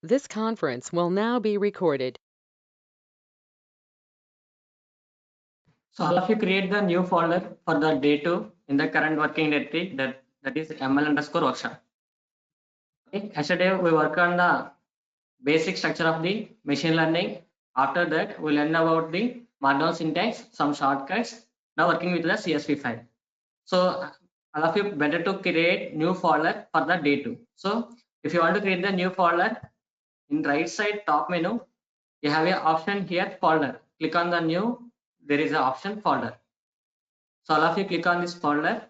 This conference will now be recorded. So all of you create the new folder for the day 2 in the current working directory that is ml_workshop. Okay. Yesterday we worked on the basic structure of the machine learning. After that we learn about the markdown syntax, some shortcuts. Now working with the CSV file. So all of you better to create new folder for the day 2. So if you want to create the new folder, in right side top menu you have a option here, folder. Click on the new, there is an option folder. So all of you click on this folder.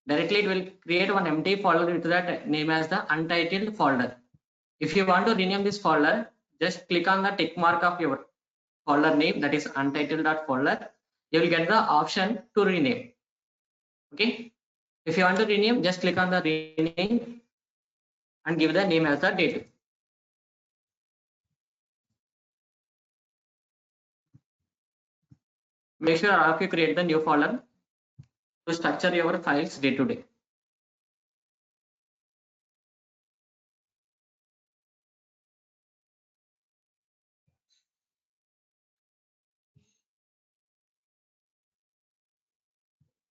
Directly it will create one empty folder with that name as the untitled folder. If you want to rename this folder, just click on the tick mark of your folder name, that is untitled.folder. You will get the option to rename. Okay. If you want to rename, just click on the rename and give the name as the Day2. Make sure all of you create the new folder to structure your files day to day.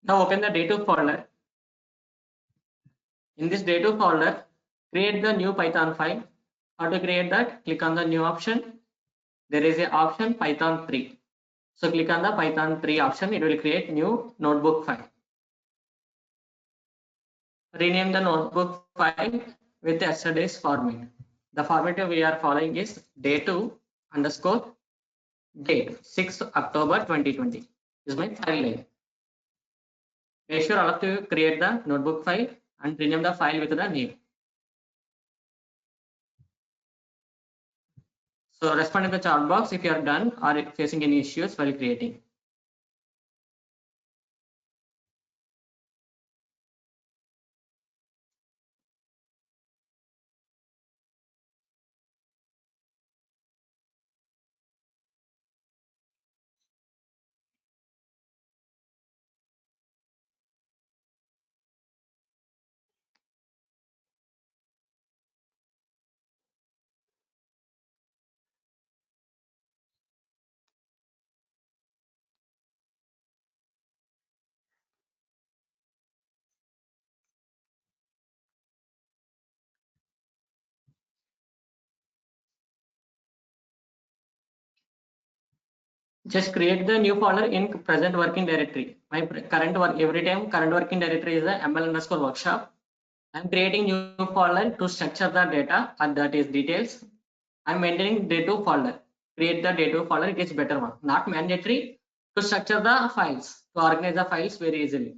Now open the Day2 folder. In this Day2 folder, create the new Python file. How to create that? Click on the new option. There is a option Python 3. So click on the Python 3 option. It will create new notebook file. Rename the notebook file with yesterday's format. The format we are following is day2 underscore date 6th October 2020 is my file name. Make sure all of you create the notebook file and rename the file with the name. So respond in the chat box if you are done or facing any issues while creating. Just create the new folder in present working directory. My current work, every time current working directory is the ml_workshop. I'm creating new folder to structure the data, and that is details. I'm maintaining day2 folder. Create the day2 folder, it is better one. Not mandatory to structure the files, to organize the files very easily.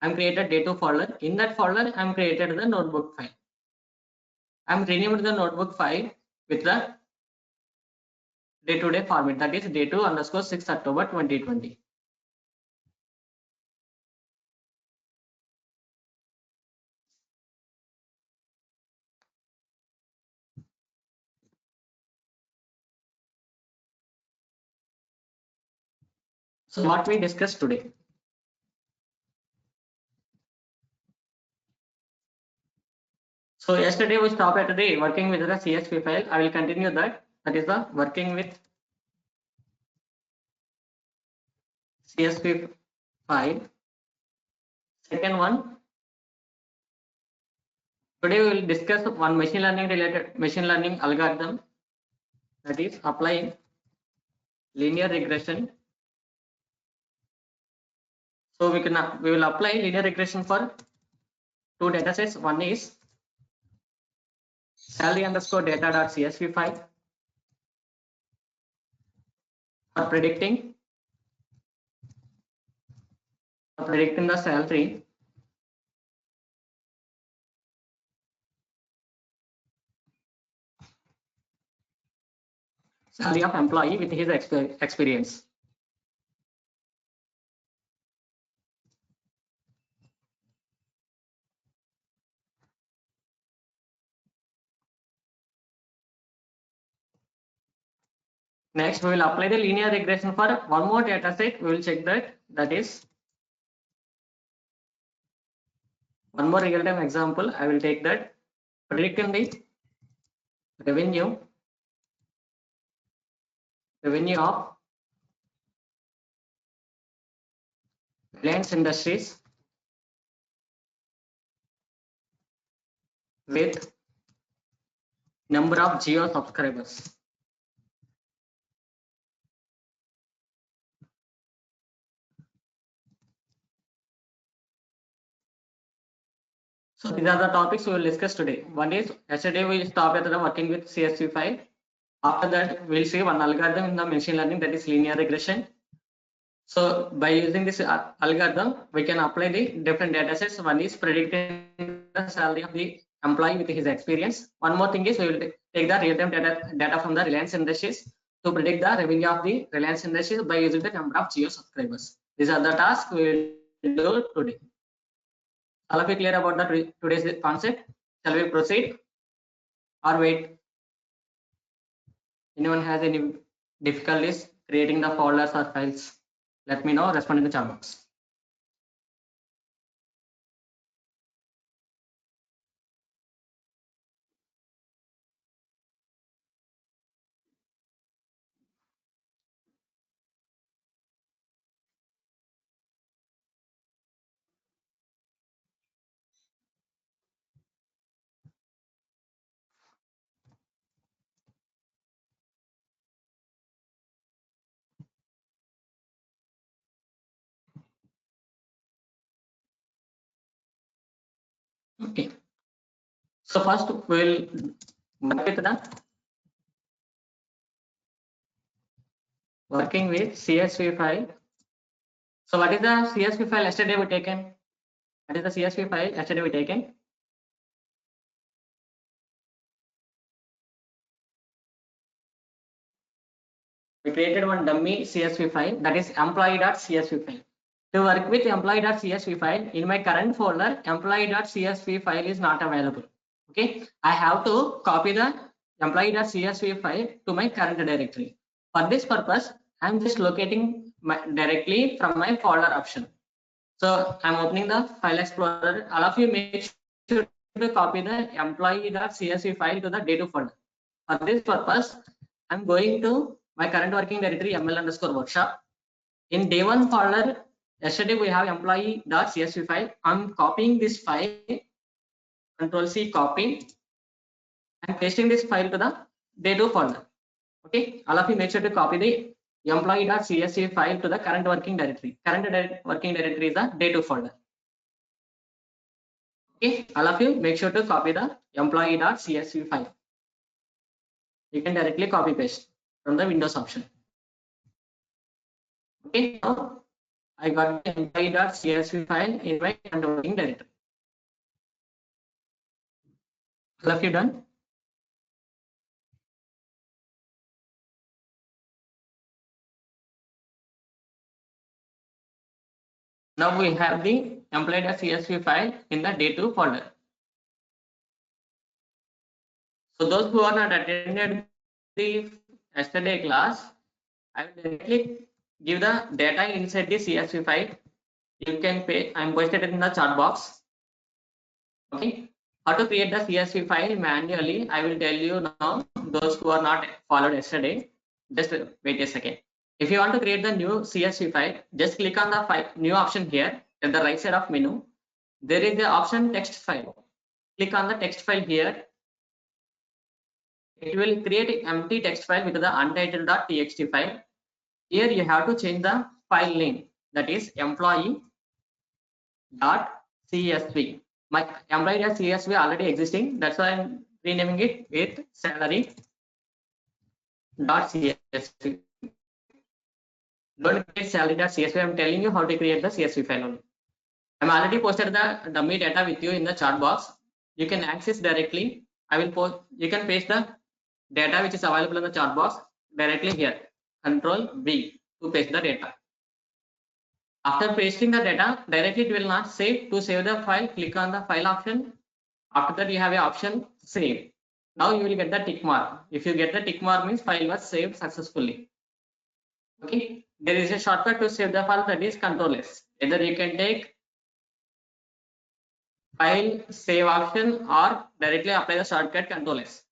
I'm created day2 folder. In that folder, I'm created the notebook file. I'm renamed the notebook file with the day-to-day format, that is day2 underscore 6 October 2020. So what we discussed today. So yesterday we stopped at the working with the CSV file. I will continue that. That is the working with CSV file. Second one, today we will discuss one machine learning algorithm, that is applying linear regression. So we will apply linear regression for two data sets. One is salary_data.csv file for predicting the salary of employee with his experience. Next, we will apply the linear regression for one more data set. We will check that is one more real-time example. I will take that predicting the revenue of Reliance Industries with number of Jio subscribers. So these are the topics we will discuss today. One is, yesterday we stopped at the working with CSV file. After that, we'll see one algorithm in the machine learning, that is linear regression. So by using this algorithm, we can apply the different data sets. One is predicting the salary of the employee with his experience. One more thing is, we will take the real-time data from the Reliance Industries to predict the revenue of the Reliance Industries by using the number of Jio subscribers. These are the tasks we will do today. All of you clear about the today's concept? Shall we proceed or wait? Anyone has any difficulties creating the folders or files? Let me know. Respond in the chat box. Okay. So first we'll working with CSV file. So what is the CSV file yesterday we taken? What is the CSV file yesterday we taken? We created one dummy CSV file, that is employee.csv file. To work with employee.csv file, in my current folder, employee.csv file is not available. Okay, I have to copy the employee.csv file to my current directory. For this purpose, I am just locating directly from my folder option. So I'm opening the file explorer. All of you make sure to copy the employee.csv file to the Day2 folder. For this purpose, I'm going to my current working directory ml_workshop. In Day1 folder, yesterday we have employee.csv file. I'm copying this file, Control C copy, and pasting this file to the Day2 folder. Okay, all of you make sure to copy the employee.csv file to the current working directory. Current working directory is the Day2 folder. Okay, all of you make sure to copy the employee.csv file. You can directly copy paste from the Windows option. Okay, now I got the employee.csv file in my current working directory. All of you done? Now we have the employee.csv file in the Day2 folder. So those who are not attended the yesterday class, I will directly give the data inside the CSV file. You can pay. I'm posted in the chat box. Okay. How to create the CSV file manually? I will tell you now. Those who are not followed yesterday, just wait a second. If you want to create the new CSV file, just click on the file, new option here at the right side of menu. There is the option text file. Click on the text file here. It will create an empty text file with the untitled.txt file. Here you have to change the file name, that is employee.csv. My employee.csv already existing, that's why I'm renaming it with salary.csv. Don't create salary.csv. I'm telling you how to create the CSV file only. I'm already posted the dummy data with you in the chat box. You can access directly. I will post. You can paste the data which is available in the chat box directly here. Control V to paste the data. After pasting the data, directly it will not save. To save the file, click on the file option. After that, you have a option save. Now you will get the tick mark. If you get the tick mark, means file was saved successfully. Okay. There is a shortcut to save the file, that is Control S. Either you can take file save option or directly apply the shortcut Control S.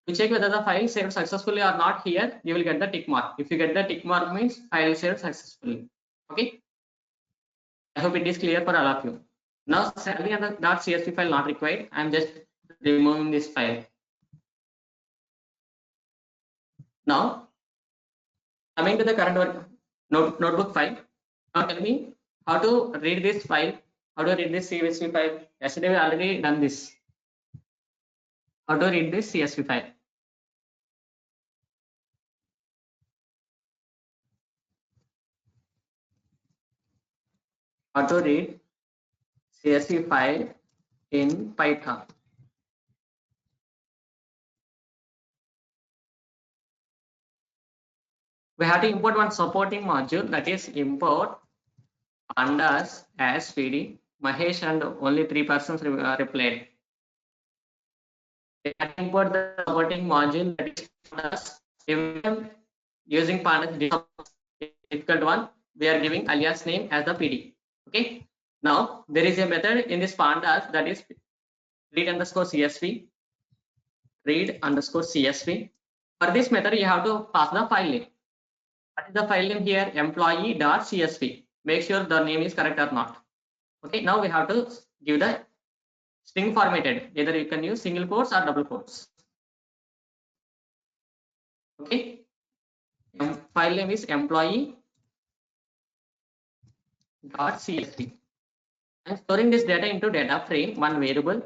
To check whether the file saved successfully or not, here you will get the tick mark. If you get the tick mark, means file saved successfully. Okay. I hope it is clear for all of you. Now salary and the .csv file not required. I am just removing this file. Now coming to the current work notebook file. Now tell me how to read this file. How to read this CSV file. Yesterday we already done this. How to read this CSV file. How to read CSV file in Python. We have to import one supporting module, that is import pandas as PD. Mahesh and only 3 persons replied. We have to import the supporting module, that is pandas. Even using pandas difficult one, we are giving alias name as the PD. Okay. Now there is a method in this pandas, that is read underscore CSV. Read underscore CSV. For this method, you have to pass the file name. What is the file name here? Employee.csv. Make sure the name is correct or not. Okay, now we have to give the string formatted. Either you can use single quotes or double quotes. Okay, file name is employee.csv. I'm storing this data into data frame, one variable,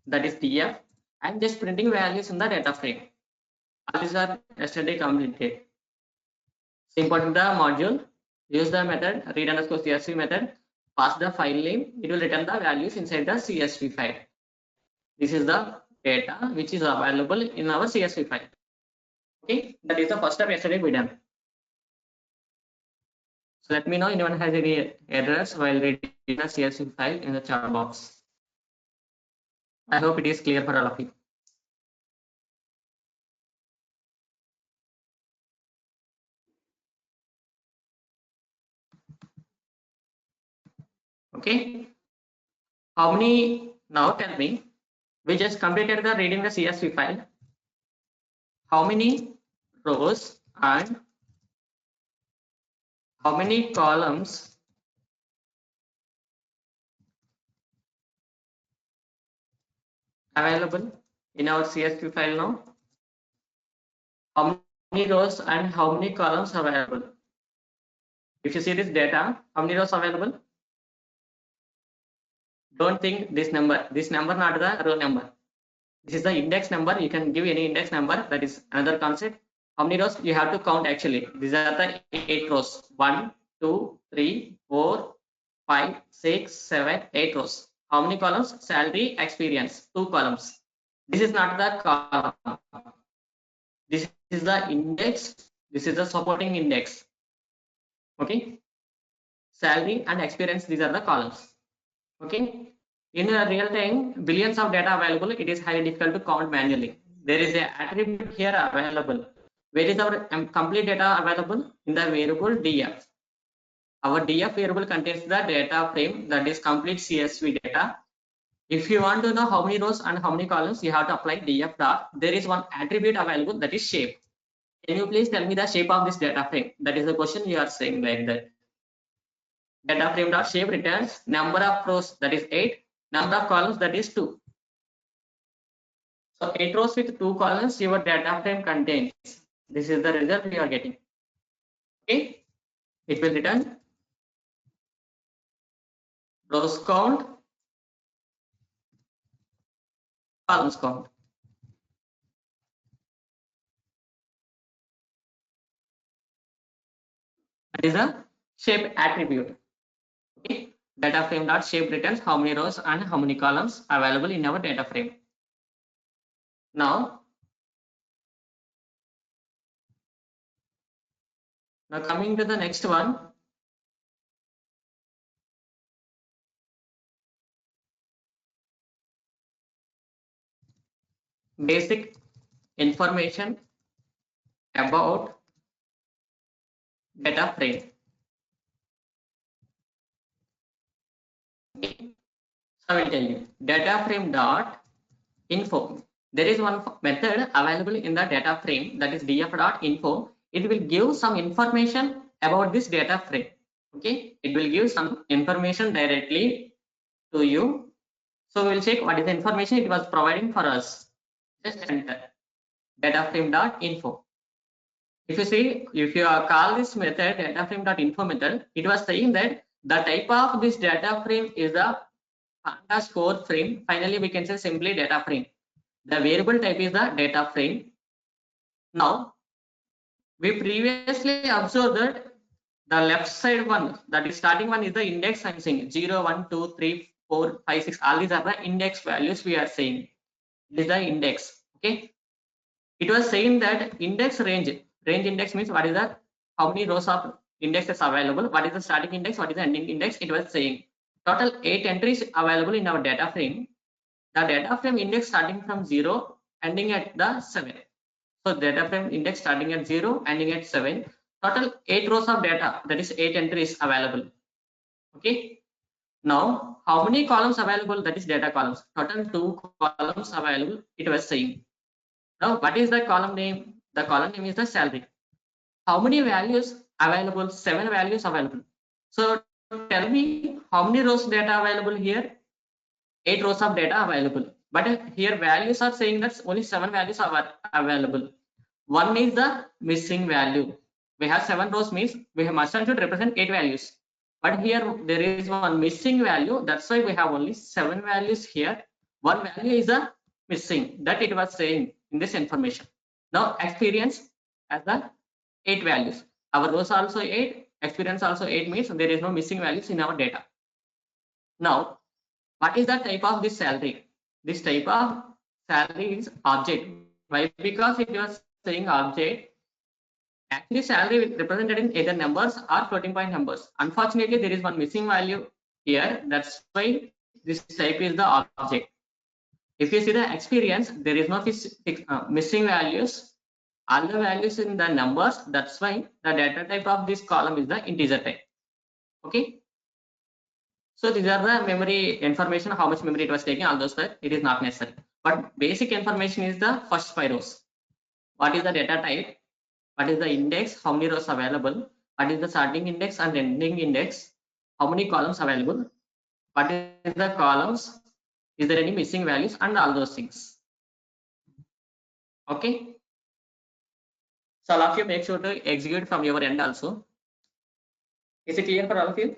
that is df. I'm just printing values in the data frame. All these are yesterday completed. Importing the module, use the method read underscore CSV method, pass the file name, it will return the values inside the CSV file. This is the data which is available in our CSV file. Okay, that is the first step yesterday we done. So let me know anyone has any errors while reading the CSV file in the chat box. I hope it is clear for all of you. Okay, how many, now tell me, we just completed the reading the CSV file. How many rows and how many columns available in our CSV file now? How many rows and how many columns available? If you see this data, how many rows available? Don't think this number not the row number. This is the index number. You can give any index number. That is another concept. How many rows you have to count actually? These are the 8 rows. 1, 2, 3, 4, 5, 6, 7, 8 rows. How many columns? Salary, experience, 2 columns. This is not the column. This is the index. This is the supporting index. Okay. Salary and experience, these are the columns. Okay. In a real time, billions of data available, it is highly difficult to count manually. There is an attribute here available. Where is our complete data available? In the variable df. Our df variable contains the data frame, that is complete CSV data. If you want to know how many rows and how many columns, you have to apply df dot. There is one attribute available, that is shape. Can you please tell me the shape of this data frame? That is the question you are saying like that. Data frame dot shape returns number of rows, that is 8, number of columns, that is 2. So 8 rows with 2 columns your data frame contains. This is the result we are getting. Okay, it will return rows count, columns count. That is a shape attribute. Okay, data frame dot shape returns how many rows and how many columns available in our data frame. Now coming to the next one. Basic information about data frame. Okay. So I will tell you data frame dot info. there is one method available in the data frame, that is df.info. It will give some information about this data frame. Okay, it will give some information directly to you. So we'll check what is the information it was providing for us. Just enter dataframe.info. If you see, if you call this method dataframe.info method, it was saying that the type of this data frame is the panda score frame. Finally, we can say simply data frame. The variable type is the data frame. Now, we previously observed that the left side one, that is starting one, is the index. I'm saying 0, 1, 2, 3, 4, 5, 6. All these are the index values we are saying. This is the index. Okay. It was saying that index range index means what is the how many rows of index is available, what is the starting index, what is the ending index. It was saying total 8 entries available in our data frame. The data frame index starting from 0 ending at the 7. So data frame index starting at 0 ending at 7. Total 8 rows of data, that is 8 entries available. Okay. Now how many columns available, that is data columns. Total 2 columns available, it was saying. Now, what is the column name? The column name is the salary. How many values available? 7 values available. So tell me how many rows data available here? 8 rows of data available. But here values are saying that only 7 values are available. One is the missing value. We have 7 rows means we have must and should represent 8 values. But here there is one missing value. That's why we have only 7 values here. One value is a missing, that it was saying in this information. Now experience as the 8 values. Our rows also 8, experience also 8 means there is no missing values in our data. Now, what is the type of this salary? This type of salary is object. Why? Because it was saying object. Actually, salary represented in either numbers or floating point numbers. Unfortunately, there is one missing value here. That's why this type is the object. If you see the experience, there is no missing values. All the values in the numbers. That's why the data type of this column is the integer type. Okay. So these are the memory information, how much memory it was taking, all those that it is not necessary. But basic information is the first 5 rows. What is the data type? What is the index? How many rows available? What is the starting index and ending index? How many columns available? What is the columns? Is there any missing values and all those things? Okay. So all of you make sure to execute from your end also. Is it clear for all of you?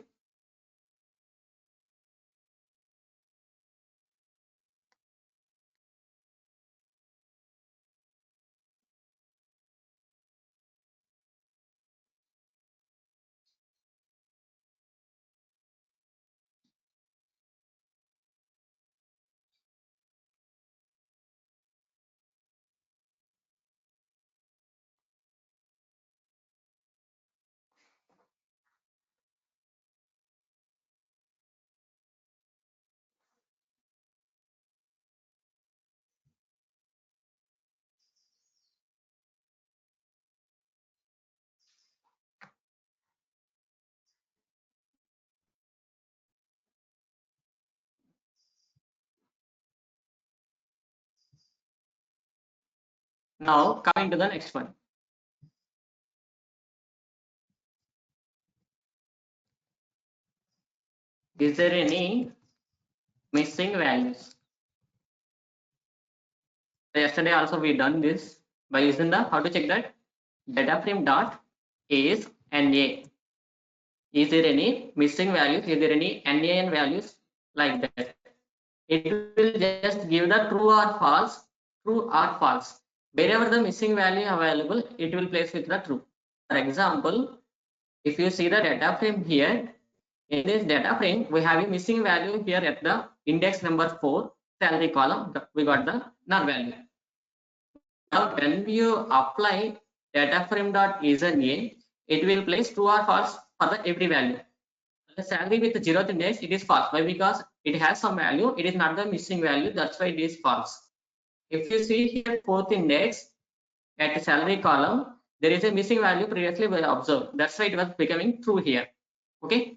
Now coming to the next one. Is there any missing values? Yesterday also we done this by using the how to check that data frame dot is NA. Is there any missing values? Is there any NaN values like that? It will just give the true or false, true or false. Wherever the missing value available, it will place with the true. For example, if you see the data frame here, in this data frame, we have a missing value here at the index number 4 salary column. We got the null value. Now, when you apply data frame dot is NA, it will place true or false for the every value. The salary with the 0th index, it is false. Why? Because it has some value. It is not the missing value. That's why it is false. If you see here 4th index at the salary column, there is a missing value previously we observed. That's why it was becoming true here. Okay.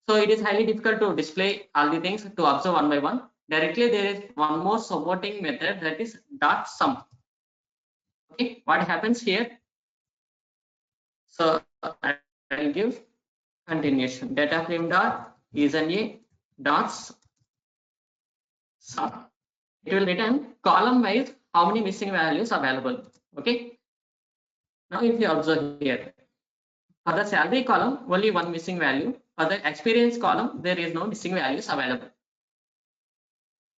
So it is highly difficult to display all the things to observe one by one. directly there is one more supporting method, that is dot sum. Okay, what happens here? So I will give continuation. Data frame dot is an a dots sum. It will return column wise how many missing values available. Okay. Now if you observe here, for the salary column only one missing value. For the experience column there is no missing values available.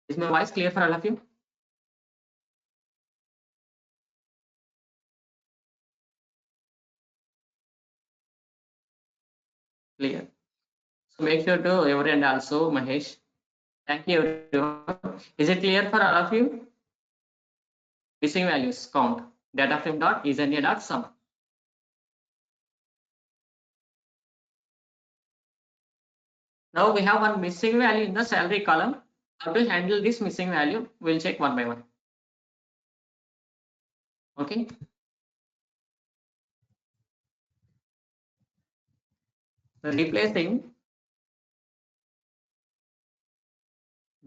Is my voice clear for all of you? Clear. So make sure to your end also, Mahesh. Thank you everyone. Is it clear for all of you? Missing values count. Data frame dot is an a dot sum. Now we have one missing value in the salary column. How to handle this missing value? We'll check one by one. Okay. Replacing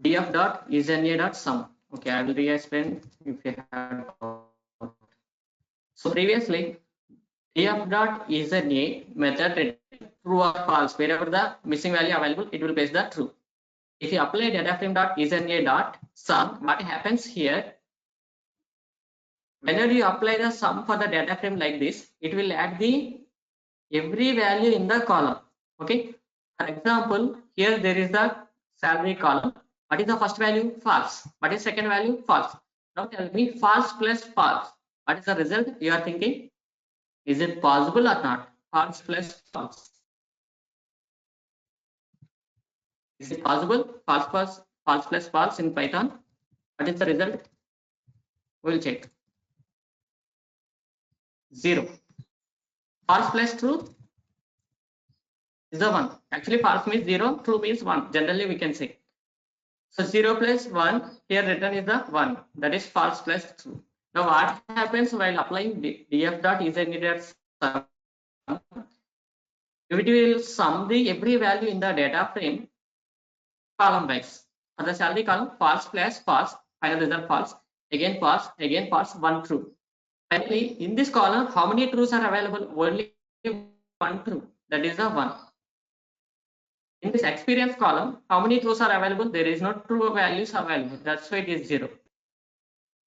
df dot is an a dot sum. Okay, I will re-explain if you have. So previously, df dot is an a method return true or false. Wherever the missing value available, it will place the true. If you apply data frame dot is an a dot sum, what happens here? Whenever you apply the sum for the data frame like this, it will add the every value in the column. Okay. For example, here there is the salary column. What is the first value? False. What is second value? False. Now tell me false plus false. What is the result you are thinking? Is it possible or not? False plus false. Is it possible? False plus false in Python. What is the result? We'll check. 0. False plus true is the 1. Actually, false means 0, true means 1. Generally, we can say. So 0 plus 1, here written is the 1. That is false plus true. Now what happens while applying df dot is a needed sum? It will sum the every value in the data frame column wise. For the salary column, false plus false, final result false, again false, 1 true. Finally, in this column, how many trues are available? Only 1 true. That is the 1. In this experience column, how many trues are available? There is no true values available. That's why it is 0.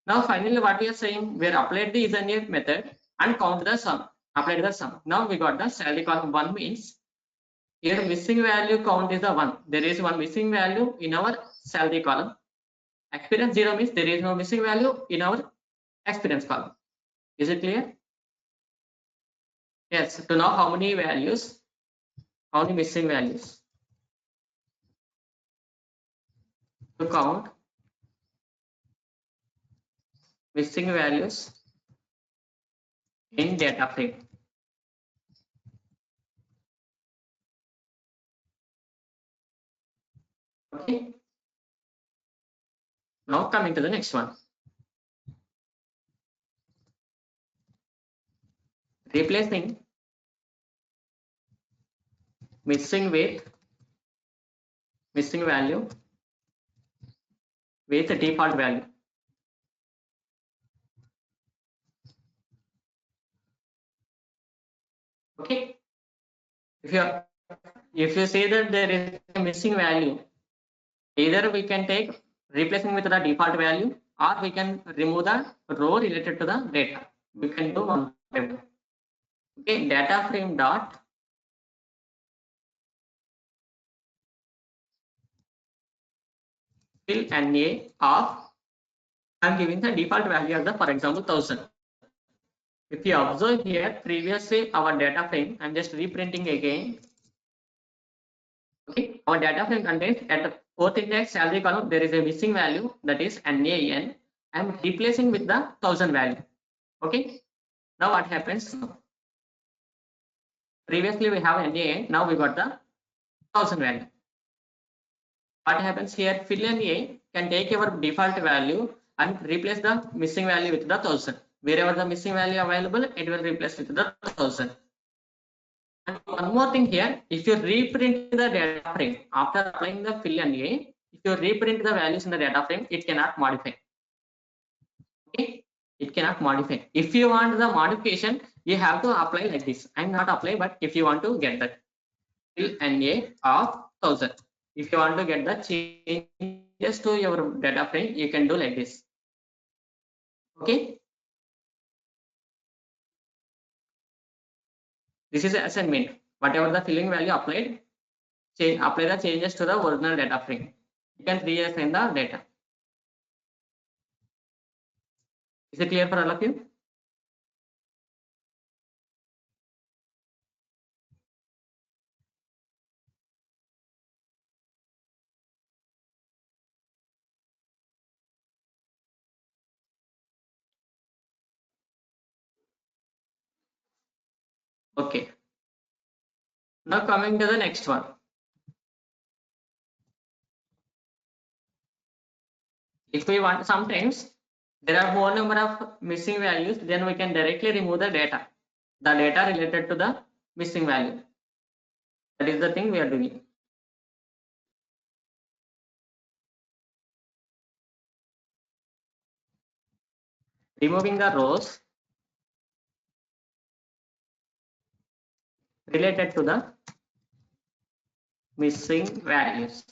Now finally what we are saying, we are applied the isn't method and count the sum. Applied the sum. Now we got the salary column 1 means here missing value count is the 1. There is one missing value in our salary column. Experience 0 means there is no missing value in our experience column. Is it clear? Yes. To know how many values, how many missing values. To count missing values in data frame. Okay. Now coming to the next one. Replacing missing value with the default value. Okay. If you say that there is a missing value, either we can take replacing with the default value, or we can remove the row related to the data. We can do one by one. Okay, data frame dot fill NA of, I'm giving the default value as the, for example, 1000. If you observe here, previously our data frame, I'm just reprinting again. Okay, our data frame contains at fourth index salary column, there is a missing value, that is NAN. I'm replacing with the 1000 value. Okay, now what happens? Previously we have NAN, now we got the 1000 value. What happens here? Fill NA can take our default value and replace the missing value with the 1000. Wherever the missing value available, it will replace with the 1000. And one more thing here, if you reprint the data frame after applying the fill NA, If you reprint the values in the data frame, it cannot modify. Okay, it cannot modify. If you want the modification, you have to apply like this. I'm not apply, but if you want to get that till NA of 1000, if you want to get the changes to your data frame, you can do like this. Okay, this is assignment. Whatever the filling value applied, apply the changes to the original data frame. You can reassign the data. Is it clear for all of you? Okay. Now coming to the next one. If we want, sometimes there are more number of missing values, then we can directly remove the data related to the missing value. That is the thing we are doing. Removing the rows related to the missing values.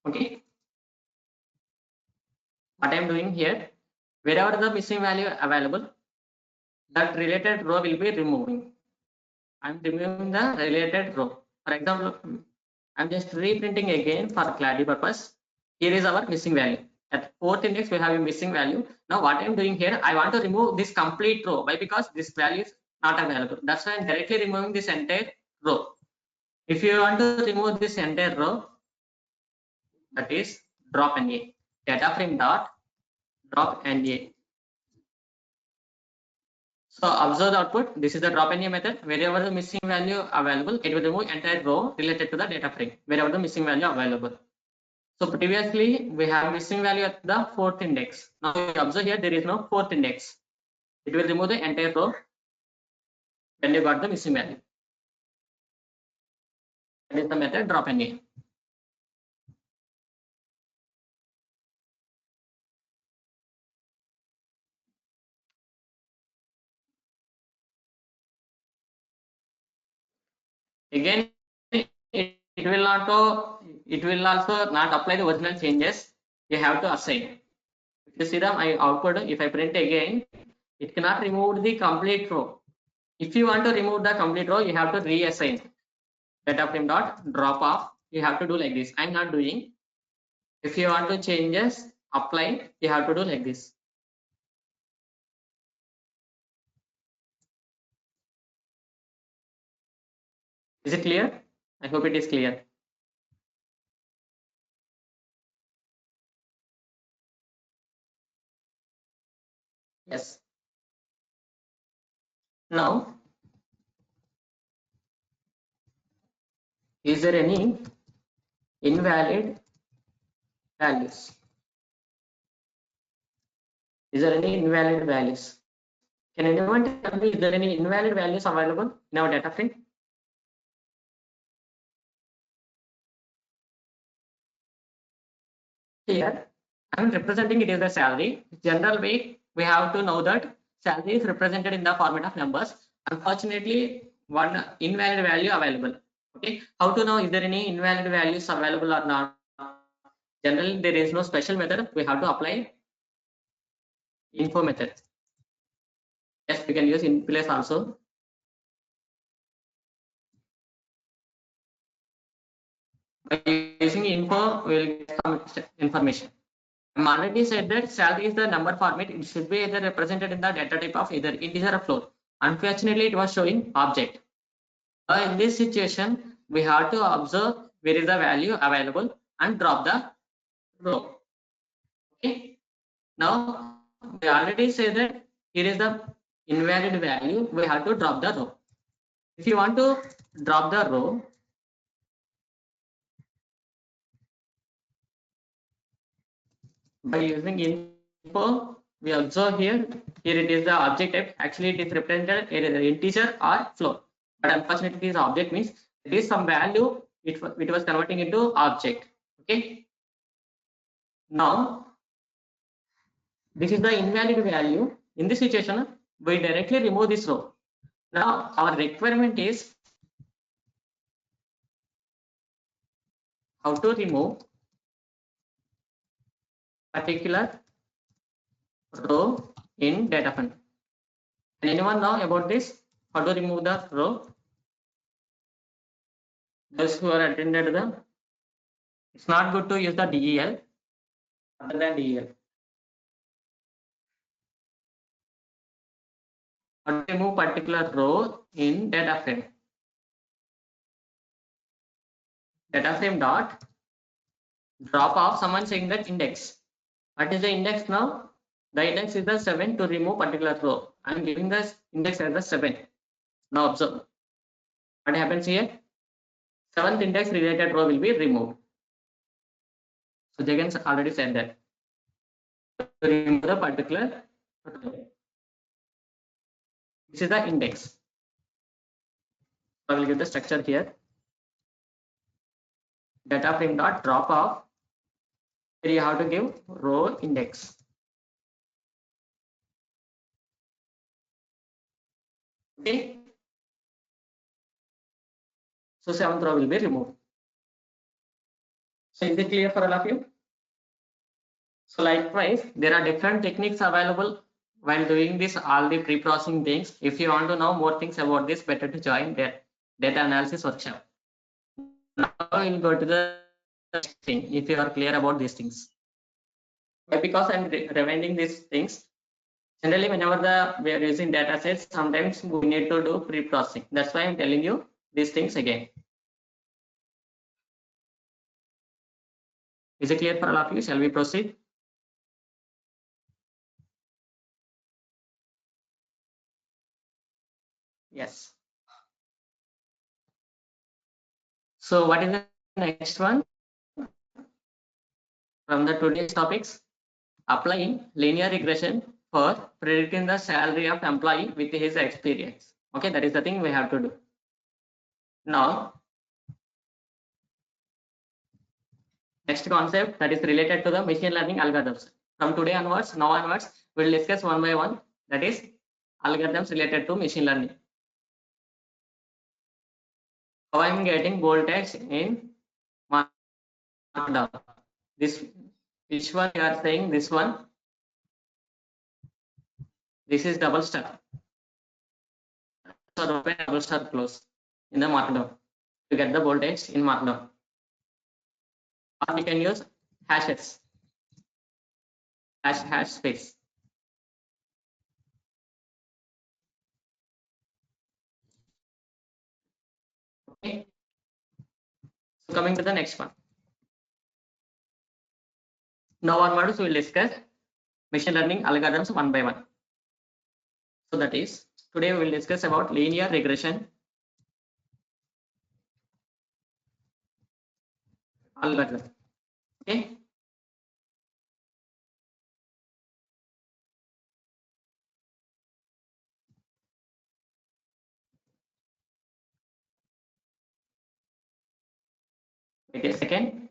Okay. What I am doing here, wherever the missing value available, that related row will be removing. I am removing the related row. For example, I am just reprinting again for clarity purpose. Here is our missing value. At fourth index, we have a missing value. Now, what I am doing here, I want to remove this complete row. Why? Because this value is not available. That's why I am directly removing this entire row. If you want to remove this entire row, that is drop NA. Data frame dot drop NA. So observe the output. This is the drop NA method. Wherever the missing value available, it will remove entire row related to the data frame. Wherever the missing value available. So previously we have missing value at the fourth index. Now you observe here there is no fourth index. It will remove the entire row when you got the missing value. That is the method drop NA. Again, it will also not apply the original changes. You have to assign. If you see the my output, if I print again, it cannot remove the complete row. If you want to remove the complete row, you have to reassign. Data frame dot drop off. You have to do like this. I'm not doing. If you want to changes apply, you have to do like this. Is it clear? I hope it is clear. Yes. Now, is there any invalid values? Is there any invalid values? Can anyone tell me, is there any invalid values available in our data frame? Here, I'm representing it as the salary. General way, we have to know that salary is represented in the format of numbers. Unfortunately, one invalid value available. Okay, how to know is there any invalid values available or not? Generally, there is no special method. We have to apply info method. Yes, we can use in place also. By using info, we will get some information. I'm already said that salary is the number format. It should be either represented in the data type of either integer or float. Unfortunately, it was showing object. In this situation, we have to observe where is the value available and drop the row. Okay. Now, we already say that here is the invalid value. We have to drop the row. If you want to drop the row, by using info, we observe here it is the object type. Actually, it is represented either integer or float. But unfortunately, it is object means it is some value. It was converting into object. Okay. Now, this is the invalid value. In this situation, we directly remove this row. Now, our requirement is how to remove particular row in data frame. Anyone know about this? How to remove the row? Those who are attended the, it's not good to use the DEL other than DEL. How to remove particular row in data frame? Data frame dot drop off, someone saying that index. What is the index now? The index is the 7 to remove particular row. I am giving the index as the 7. Now observe what happens here. 7th index related row will be removed. So Jagan already said that to remove the particular row. This is the index. I will give the structure here. Data frame dot drop off. Here you have to give row index. Okay. So 7th row will be removed. So is it clear for all of you? So likewise, there are different techniques available while doing this all the pre-processing things. If you want to know more things about this, better to join that data analysis workshop. Now we'll go to the next thing if you are clear about these things. Because I'm reminding these things, generally whenever we are using data sets, sometimes we need to do pre-processing. That's why I'm telling you these things again. Is it clear for all of you? Shall we proceed? Yes. So what is the next one from the today's topics? Applying linear regression for predicting the salary of employee with his experience. Okay, that is the thing we have to do. Now, next concept that is related to the machine learning algorithms. From today onwards, now onwards, we'll discuss one by one. That is algorithms related to machine learning. How I'm getting bold text in markdown. This, which one you are saying? This one. This is double star. So open, double star close in the markdown. To get the bold text in markdown. Or we can use hashes. Hash space. Okay. So coming to the next one. Now onwards we will discuss machine learning algorithms one by one. So that is today we will discuss about linear regression algorithm. Okay. Wait a second.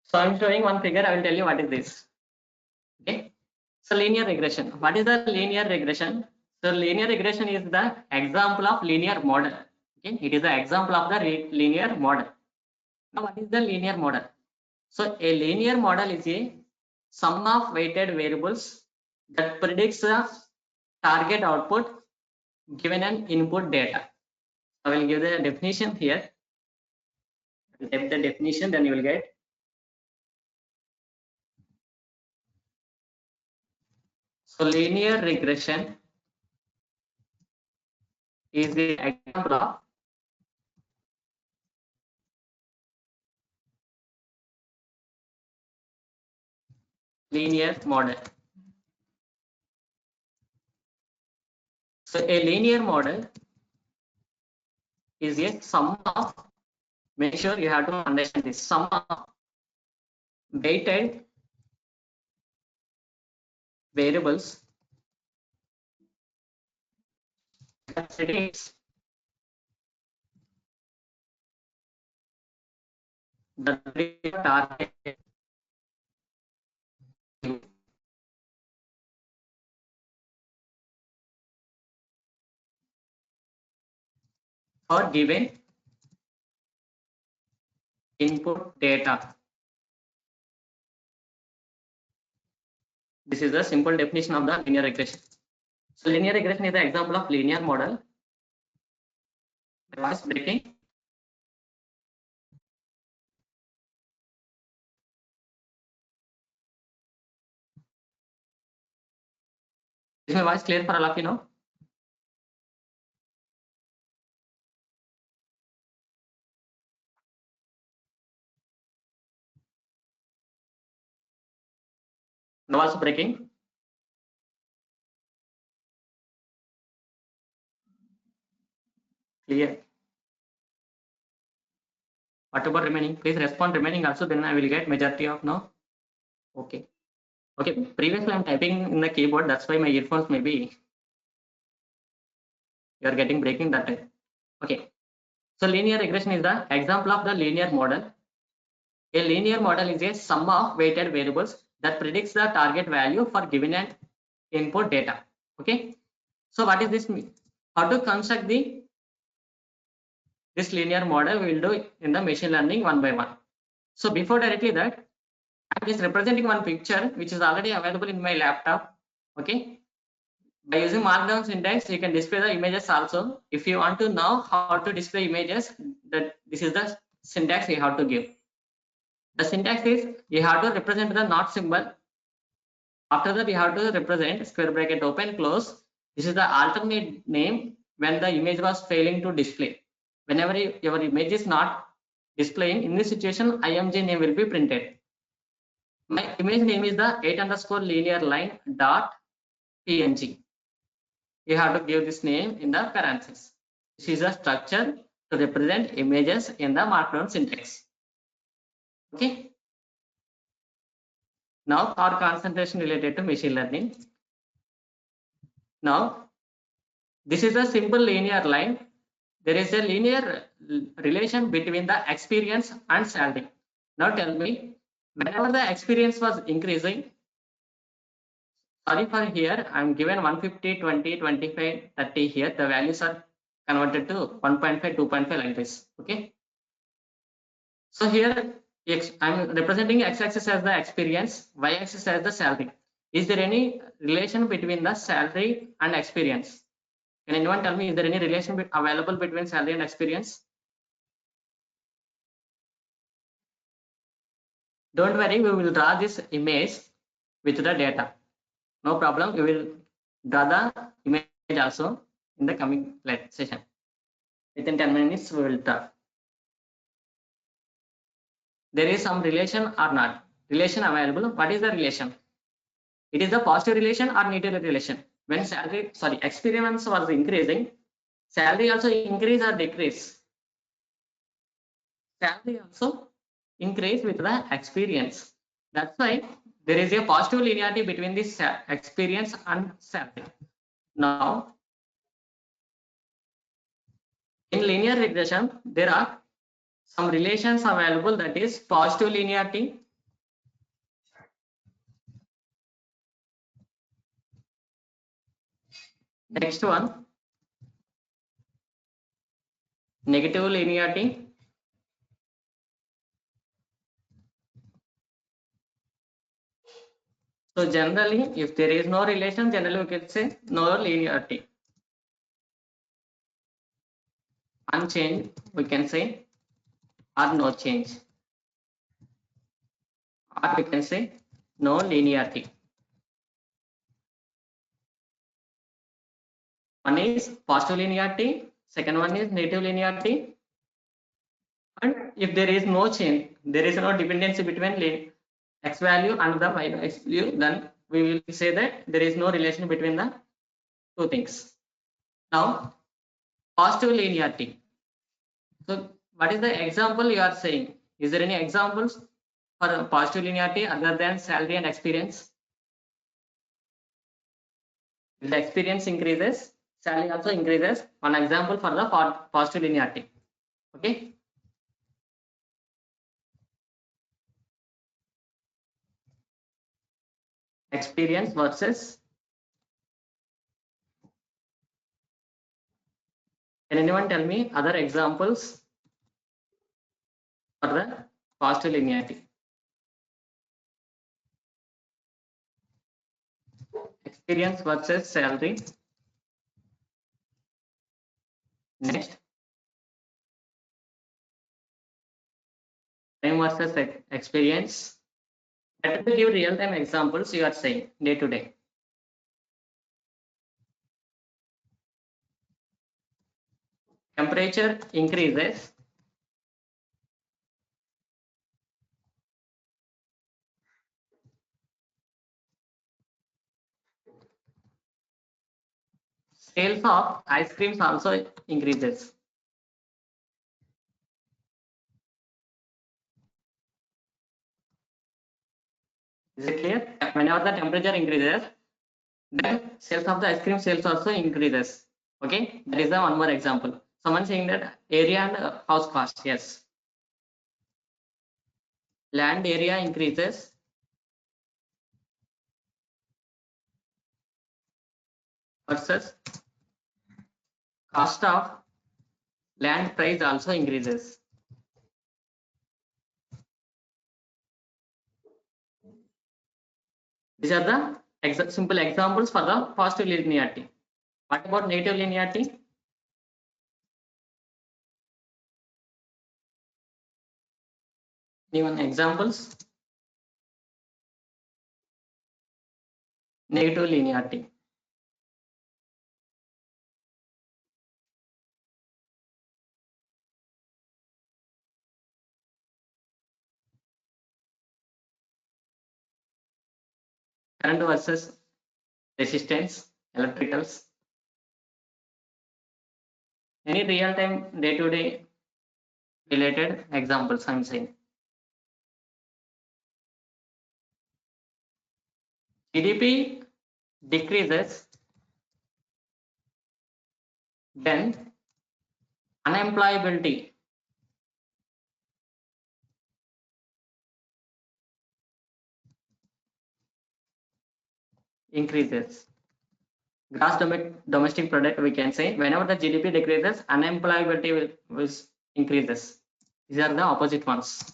So I'm showing one figure. I will tell you what is this. Okay. So linear regression. What is the linear regression? So linear regression is the example of linear model. Okay. It is the example of the linear model. Now what is the linear model? So a linear model is a sum of weighted variables that predicts the target output given an input data. I will give the definition here. Type the definition, then you will get. So linear regression is the example of linear model. So a linear model is a sum of, make sure you have to understand this, sum of weighted variables that predicts the target for given input data. This is the simple definition of the linear regression. So linear regression is the example of linear model. Voice breaking. Is my voice clear for all of you now? Now also breaking. Clear. What about remaining? Please respond remaining also, then I will get majority of no. Okay. Okay. Previously I'm typing in the keyboard, that's why my earphones maybe you are getting breaking that time. Okay. So linear regression is the example of the linear model. A linear model is a sum of weighted variables that predicts the target value for given an input data. Okay. So what is this mean? How to construct this linear model we will do in the machine learning one by one. So before directly that, I'm just representing one picture which is already available in my laptop. Okay. By using markdown syntax, you can display the images also. If you want to know how to display images, that this is the syntax you have to give. The syntax is you have to represent the not symbol. After that, you have to represent square bracket open close. This is the alternate name when the image was failing to display. Whenever your image is not displaying, in this situation, img name will be printed. My image name is the 8_linear line dot png. You have to give this name in the parentheses. This is a structure to represent images in the markdown syntax. Okay. Now our concentration related to machine learning. Now this is a simple linear line. There is a linear relation between the experience and salary. Now tell me, whenever the experience was increasing, sorry for here, I'm given 150, 20, 25, 30 here. The values are converted to 1.5, 2.5 like this. Okay. So here I'm representing x-axis as the experience, y-axis as the salary. Is there any relation between the salary and experience? Can anyone tell me, is there any relation available between salary and experience? Don't worry, we will draw this image with the data. No problem, we will draw the image also in the coming session. Within 10 minutes, we will draw. There is some relation or not? Relation available. What is the relation? It is the positive relation or negative relation. When salary, sorry, experience was increasing, salary also increase or decrease? Salary also increase with the experience. That's why there is a positive linearity between this experience and salary. Now, in linear regression, there are some relations available, that is positive linearity, next one negative linearity, so generally if there is no relation, generally we can say no linearity. Unchanged we can say, or no change, or we can say no linearity. One is positive linearity, second one is negative linearity. And if there is no change, there is no dependency between x value and the y value, then we will say that there is no relation between the two things. Now, positive linearity. So, what is the example you are saying? Is there any examples for positive linearity other than salary and experience? If the experience increases, salary also increases. One example for the positive linearity. Okay. Experience versus. Can anyone tell me other examples for the positive linearity? Experience versus salary. Next, time versus experience. Let me give real-time examples you are saying day to day. Temperature increases. Sales of ice creams also increases. Is it clear? Whenever the temperature increases, then sales of the ice cream sales also increases. Okay, that is the one more example. Someone saying that area and house cost. Yes, land area increases versus cost of land price also increases. These are the simple examples for the positive linearity. What about negative linearity? Anyone examples? Negative linearity. Current versus resistance, electricals. Any real-time day-to-day related examples I'm saying. GDP decreases, then unemployability increases. Gross domestic product, we can say, whenever the GDP decreases, unemployability will increases. These are the opposite ones.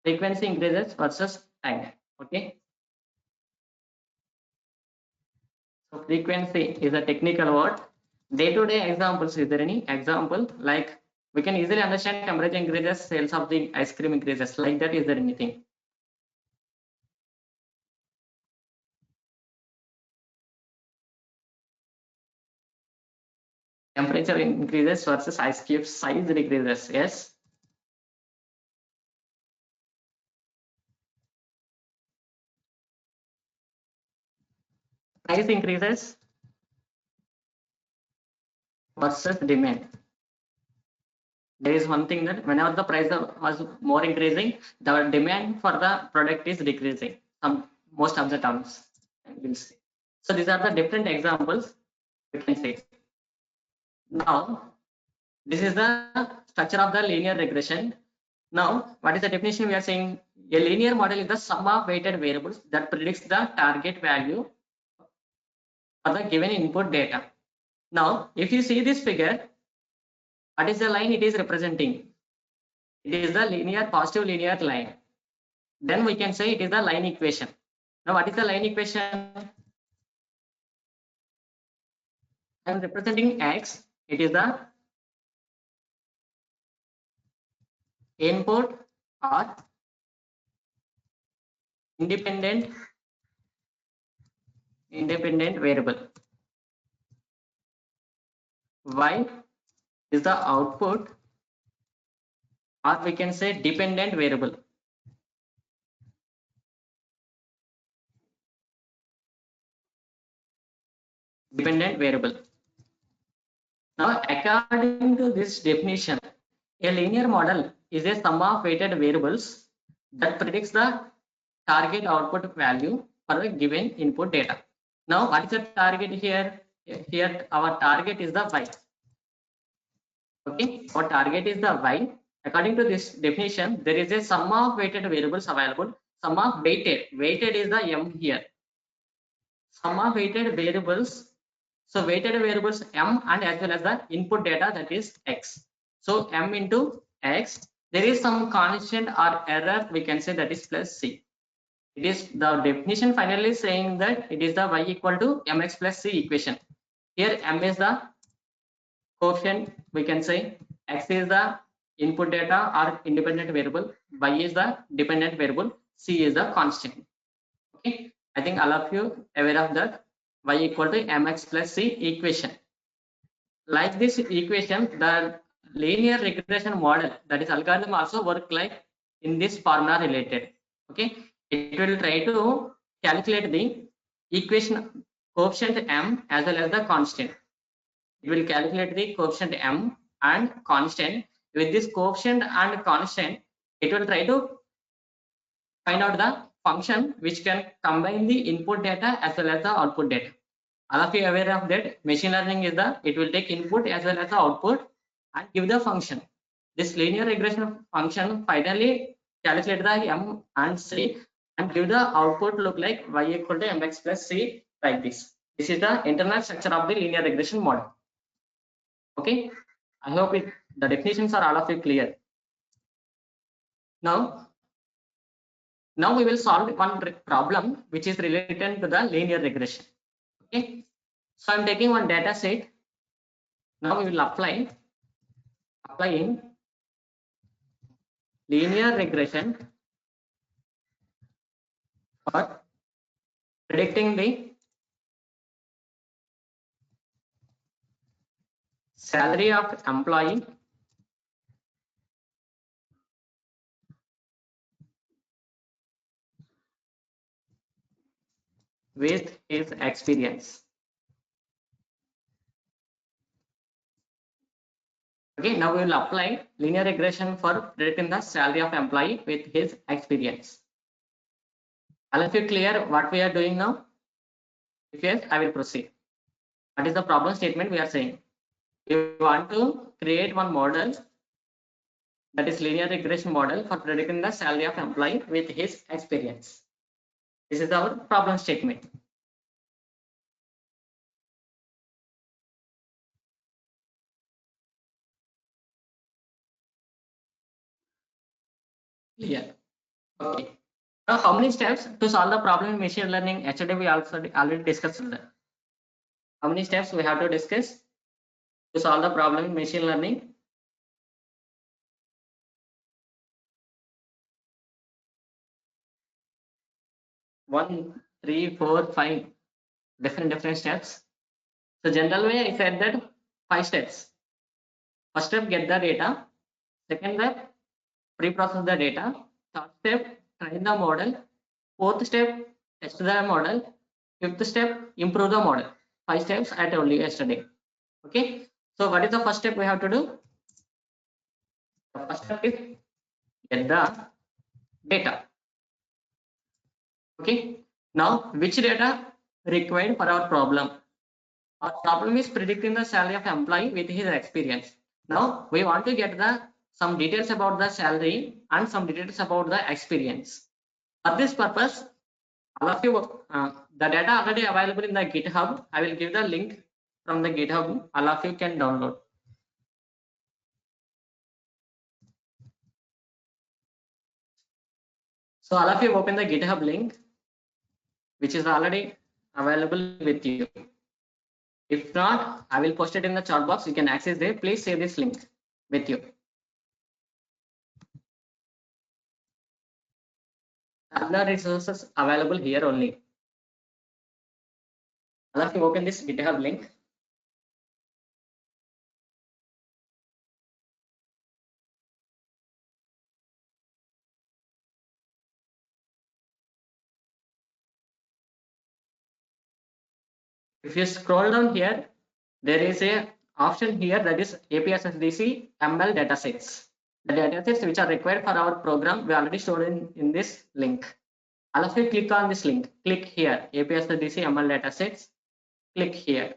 Frequency increases versus time. Okay. So frequency is a technical word. Day-to-day examples, is there any example? Like we can easily understand temperature increases, sales of the ice cream increases. Like that, is there anything? Temperature increases versus ice cube size decreases. Yes. Price increases versus demand. There is one thing that whenever the price was more increasing, the demand for the product is decreasing. Most of the times, we'll see. So these are the different examples we can say. Now, this is the structure of the linear regression. Now, what is the definition we are saying? A linear model is the sum of weighted variables that predicts the target value for the given input data. Now, if you see this figure, what is the line it is representing? It is the linear positive linear line. Then we can say it is the line equation. Now, what is the line equation? I am representing x. It is the input or independent variable. y is the output, or we can say dependent variable. Dependent variable. Now, according to this definition, a linear model is a sum of weighted variables that predicts the target output value for a given input data. Now, what is the target here? Here, our target is the y. Okay, our target is the y. According to this definition, there is a sum of weighted variables available. Sum of weighted is the m here. Sum of weighted variables. So weighted variables m and as well as the input data, that is x. So m into x. There is some constant or error, we can say, that is plus c. It is the definition finally saying that it is the y equal to mx plus c equation. Here m is the coefficient, we can say, x is the input data or independent variable, y is the dependent variable, c is the constant. Okay, I think all of you aware of that. Y equal to mx plus c equation. Like this equation, the linear regression model, that is algorithm, also work like in this formula related. Okay, it will try to calculate the equation coefficient m as well as the constant. It will calculate the coefficient m and constant. With this coefficient and constant, it will try to find out the function which can combine the input data as well as the output data. All of you aware of that? Machine learning is the, it will take input as well as the output and give the function. This linear regression function finally calculate the m and c and give the output look like y equal to mx plus c, like this. This is the internal structure of the linear regression model. Okay, I hope the definitions are all of you clear. Now we will solve one problem which is related to the linear regression. Okay, so I'm taking one data set. Now we will apply in linear regression for predicting the salary of employee with his experience. Okay, now we will apply linear regression for predicting the salary of employee with his experience. All of you clear what we are doing now? If yes, I will proceed. What is the problem statement we are saying? We want to create one model, that is linear regression model for predicting the salary of employee with his experience. This is our problem statement. Clear? Okay. Now, how many steps to solve the problem in machine learning? Yesterday we also already discussed that. How many steps we have to discuss to solve the problem in machine learning? One, three, four, five different steps. So general way I said that 5 steps. First step, get the data. Second step, pre-process the data. Third step, train the model. Fourth step, test the model. Fifth step, improve the model. 5 steps I told you yesterday. Okay. So what is the first step we have to do? The first step is get the data. Okay. Now, which data required for our problem? Our problem is predicting the salary of employee with his experience. Now, we want to get some details about the salary and some details about the experience. For this purpose, all of you, the data already available in the GitHub. I will give the link from the GitHub. All of you can download. So all of you open the GitHub link, which is already available with you. If not, I will post it in the chat box. You can access there. Please save this link with you. Other resources available here only. All of you open this GitHub link. If you scroll down here, there is a option here that is APSSDC ML datasets. The datasets which are required for our program we already stored in this link. All of you click on this link. Click here, APSSDC ML datasets. Click here.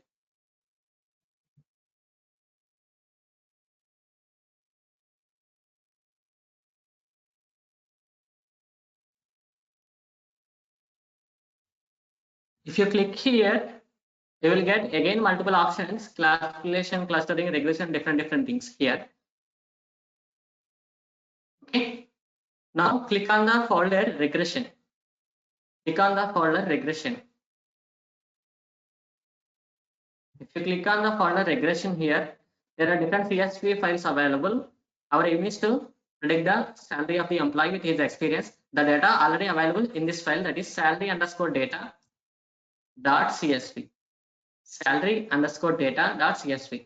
If you click here, you will get again multiple options: classification, clustering, regression, different things here. Okay. Now click on the folder regression. Click on the folder regression. If you click on the folder regression here, there are different CSV files available. Our aim is to predict the salary of the employee with his experience. The data already available in this file, that is salary underscore data dot CSV. Salary underscore data dot CSV.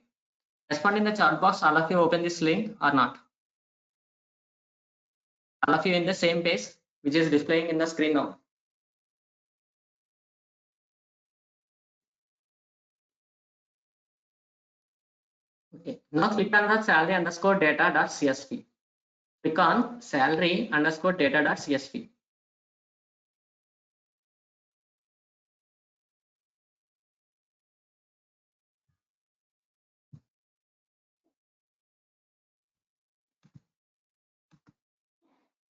Respond in the chat box. All of you open this link or not? All of you in the same page which is displaying in the screen now. Okay. Now click on the salary underscore data dot CSV. Click on salary underscore data dot CSV.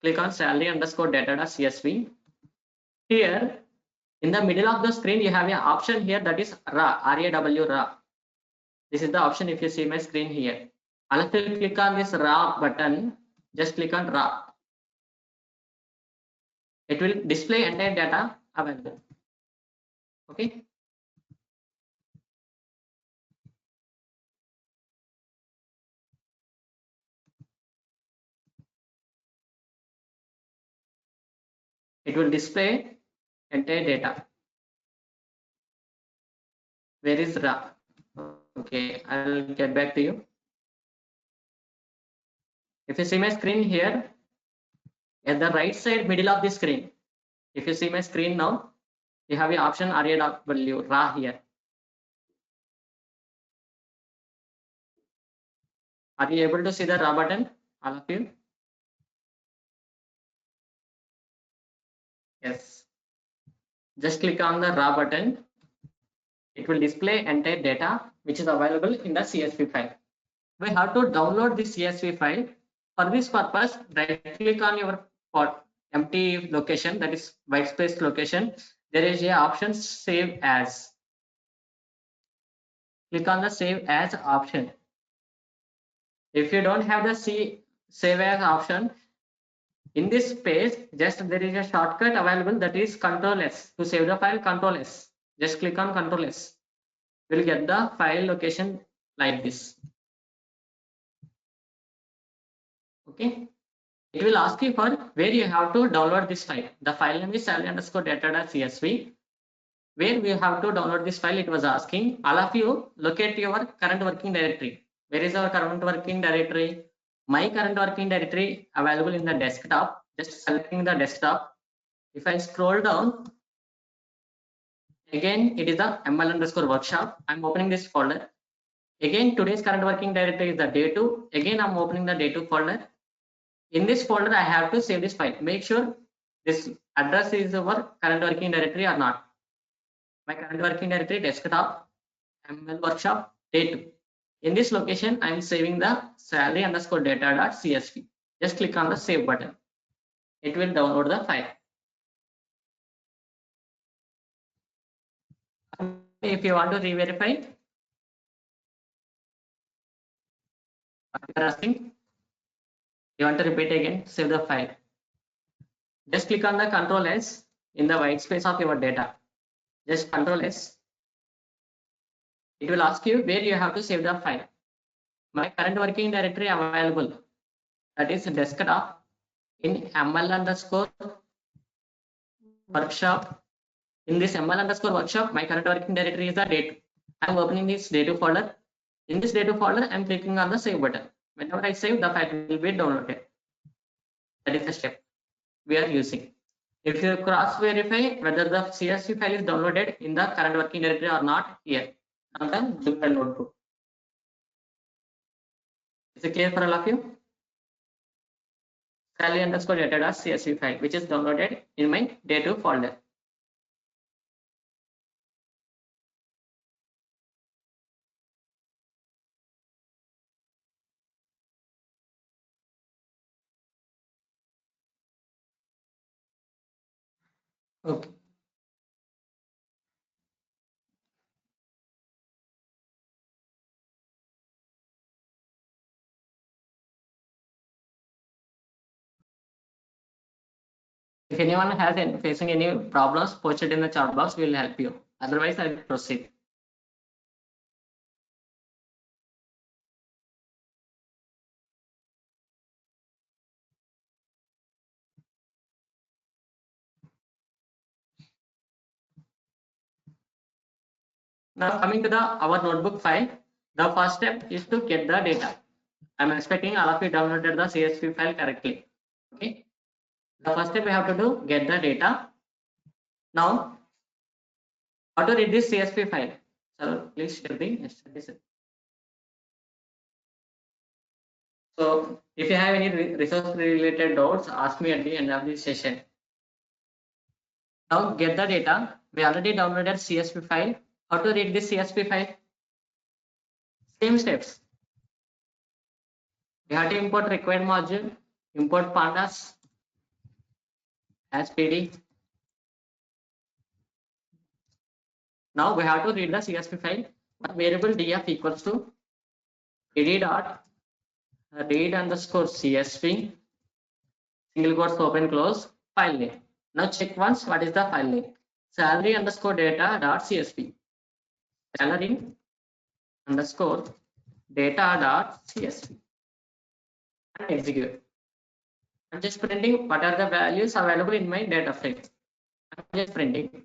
Click on salary underscore data dot CSV. Here in the middle of the screen, you have an option here that is RAW, R-A-W, RAW. This is the option if you see my screen here. Unless you click on this RAW button, just click on RAW. It will display entire data available. Okay. It will display entire data. Where is RAW? Okay, I'll get back to you. If you see my screen here, at the right side middle of the screen, if you see my screen now, you have the option RAW, RAW here. Are you able to see the RAW button, all of you? Yes. Just click on the RAW button. It will display entire data which is available in the CSV file. We have to download the CSV file. For this purpose, right click on your empty location, that is white space location. There is a option save as. Click on the save as option. If you don't have the save as option, in this page, just there is a shortcut available, that is Control S. To save the file, Control S. Just click on Control S. You will get the file location like this. Okay. It will ask you for where you have to download this file. The file name is salary underscore data.csv. Where we have to download this file, it was asking. All of you locate your current working directory. Where is our current working directory? My current working directory available in the desktop. Just selecting the desktop. If I scroll down, again it is the ML underscore workshop. I'm opening this folder. Again, today's current working directory is the Day2. Again, I'm opening the Day2 folder. In this folder, I have to save this file. Make sure this address is our current working directory or not. My current working directory desktop, ML workshop, Day2. In this location, I am saving the salary underscore data.csv. Just click on the save button. It will download the file. If you want to re-verify, what you are asking, you want to repeat again, save the file. Just click on the Control S in the white space of your data. Just Control S. It will ask you where you have to save the file. My current working directory available, that is desktop, in ML underscore workshop. In this ML underscore workshop, my current working directory is the Day2. I'm opening this Day2 folder. In this Day2 folder, I'm clicking on the save button. Whenever I save, the file will be downloaded. That is the step we are using. If you cross verify whether the CSV file is downloaded in the current working directory or not, here on the Drupal notebook. Is it clear for all of you? Salary underscore data.csv file, which is downloaded in my Day2 folder. Okay. If anyone has facing any problems, post it in the chat box. We will help you. Otherwise, I will proceed. Now coming to the our notebook file, the first step is to get the data. I'm expecting all of you downloaded the CSV file correctly. Okay. The first step we have to do, get the data. Now, how to read this CSV file? So please share the study. So if you have any resource related doubts, ask me at the end of this session. Now get the data. We already downloaded CSV file. How to read this CSV file? Same steps. We have to import required module, import pandas as PD. Now we have to read the CSV file. What variable df equals to pd dot read underscore CSV single quotes open close file name. Now check once what is the file name. Salary underscore data dot CSV. Salary underscore data dot CSV and execute. I'm just printing what are the values available in my data frame. I'm just printing.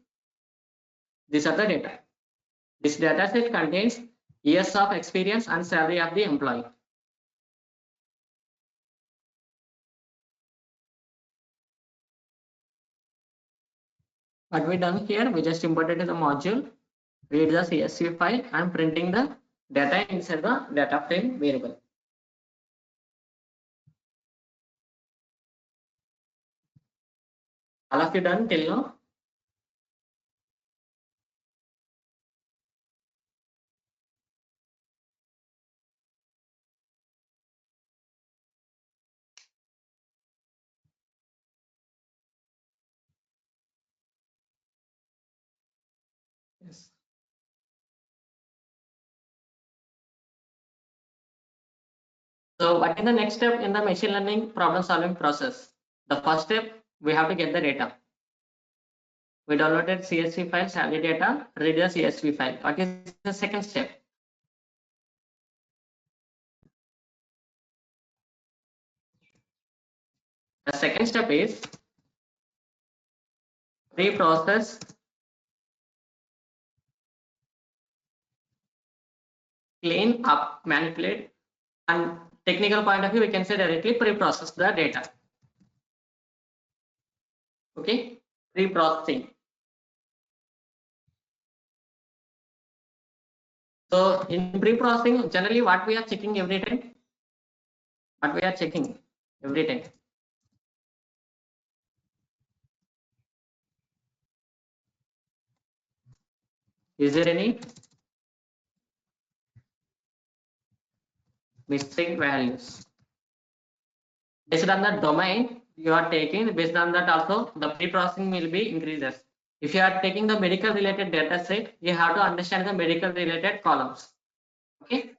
These are the data. This data set contains years of experience and salary of the employee. What we done here, we just imported the module, read the CSV file and printing the data inside the data frame variable. All of you done till now? Yes. So what is the next step in the machine learning problem solving process? The first step, we have to get the data. We downloaded CSV file, salary data, read the CSV file. What is the second step? The second step is pre-process, clean up, manipulate, and technical point of view, we can say directly pre-process the data. Okay, pre-processing. So in pre-processing, generally what we are checking every time? What we are checking every time? Is there any missing values? Based on the domain you are taking, based on that also the pre-processing will be increases. If you are taking the medical related data set, you have to understand the medical related columns. Okay.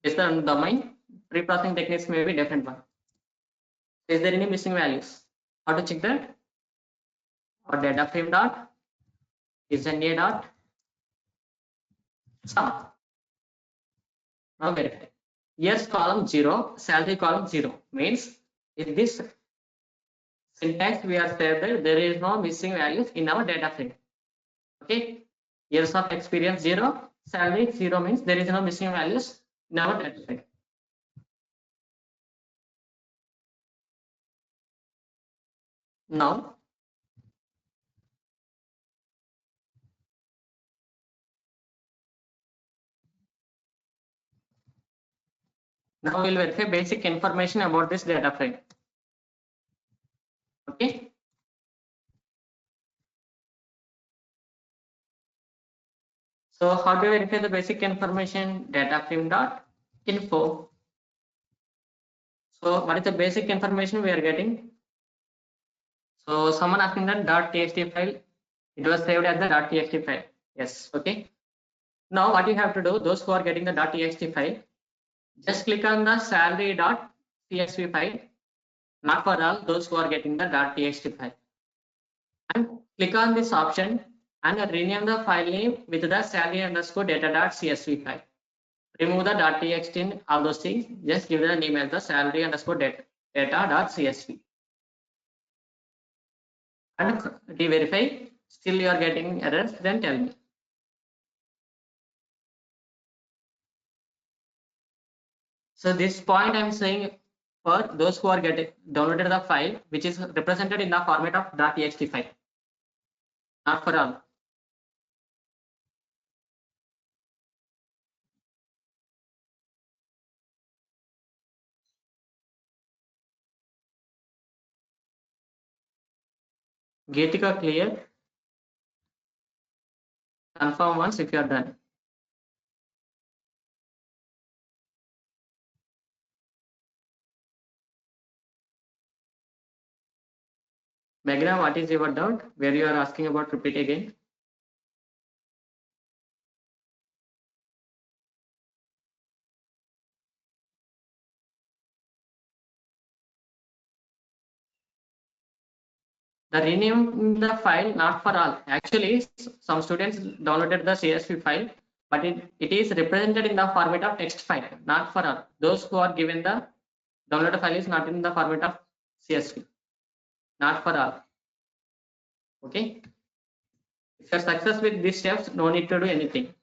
Based on domain, pre-processing techniques may be different one. Is there any missing values? How to check that? Or data frame dot is a dot sum. Now verify. Yes column 0, salary column 0 means in this syntax we are said that there is no missing values in our data frame. Okay. Years of experience 0, salary 0 means there is no missing values in our data frame. Now we'll verify basic information about this data frame. Okay. So how do we verify the basic information? Data frame dot info. So what is the basic information we are getting? So someone asking that .txt file, it was saved as the .txt file. Yes, okay. Now what you have to do, those who are getting the .txt file, just click on the salary.csv file, not for all those who are getting the .txt file. And click on this option and rename the file name with the salary underscore data.csv file. Remove the .txt and all those things, just give the name as the salary underscore data.csv. And de-verify, still you are getting errors, then tell me. So this point I'm saying for those who are getting downloaded the file which is represented in the format of .txt file, not for all. Geetika clear? Confirm once if you are done. Meghna, what is your doubt? Where you are asking about, repeat again. The rename the file not for all. Actually, some students downloaded the CSV file, but it is represented in the format of text file, not for all. Those who are given the downloaded file is not in the format of CSV, not for all. Okay. If you are success with these steps, no need to do anything.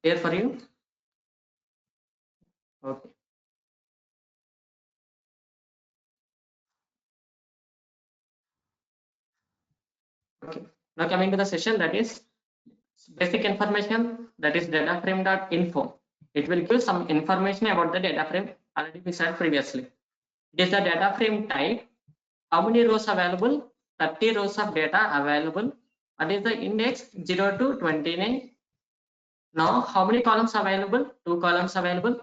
Clear for you? Okay. Okay. Now coming to the session, that is basic information, that is data frame.info. It will give some information about the data frame already we said previously. It is the data frame type. How many rows available? 30 rows of data available. What is the index? 0 to 29. Now how many columns available? 2 columns available.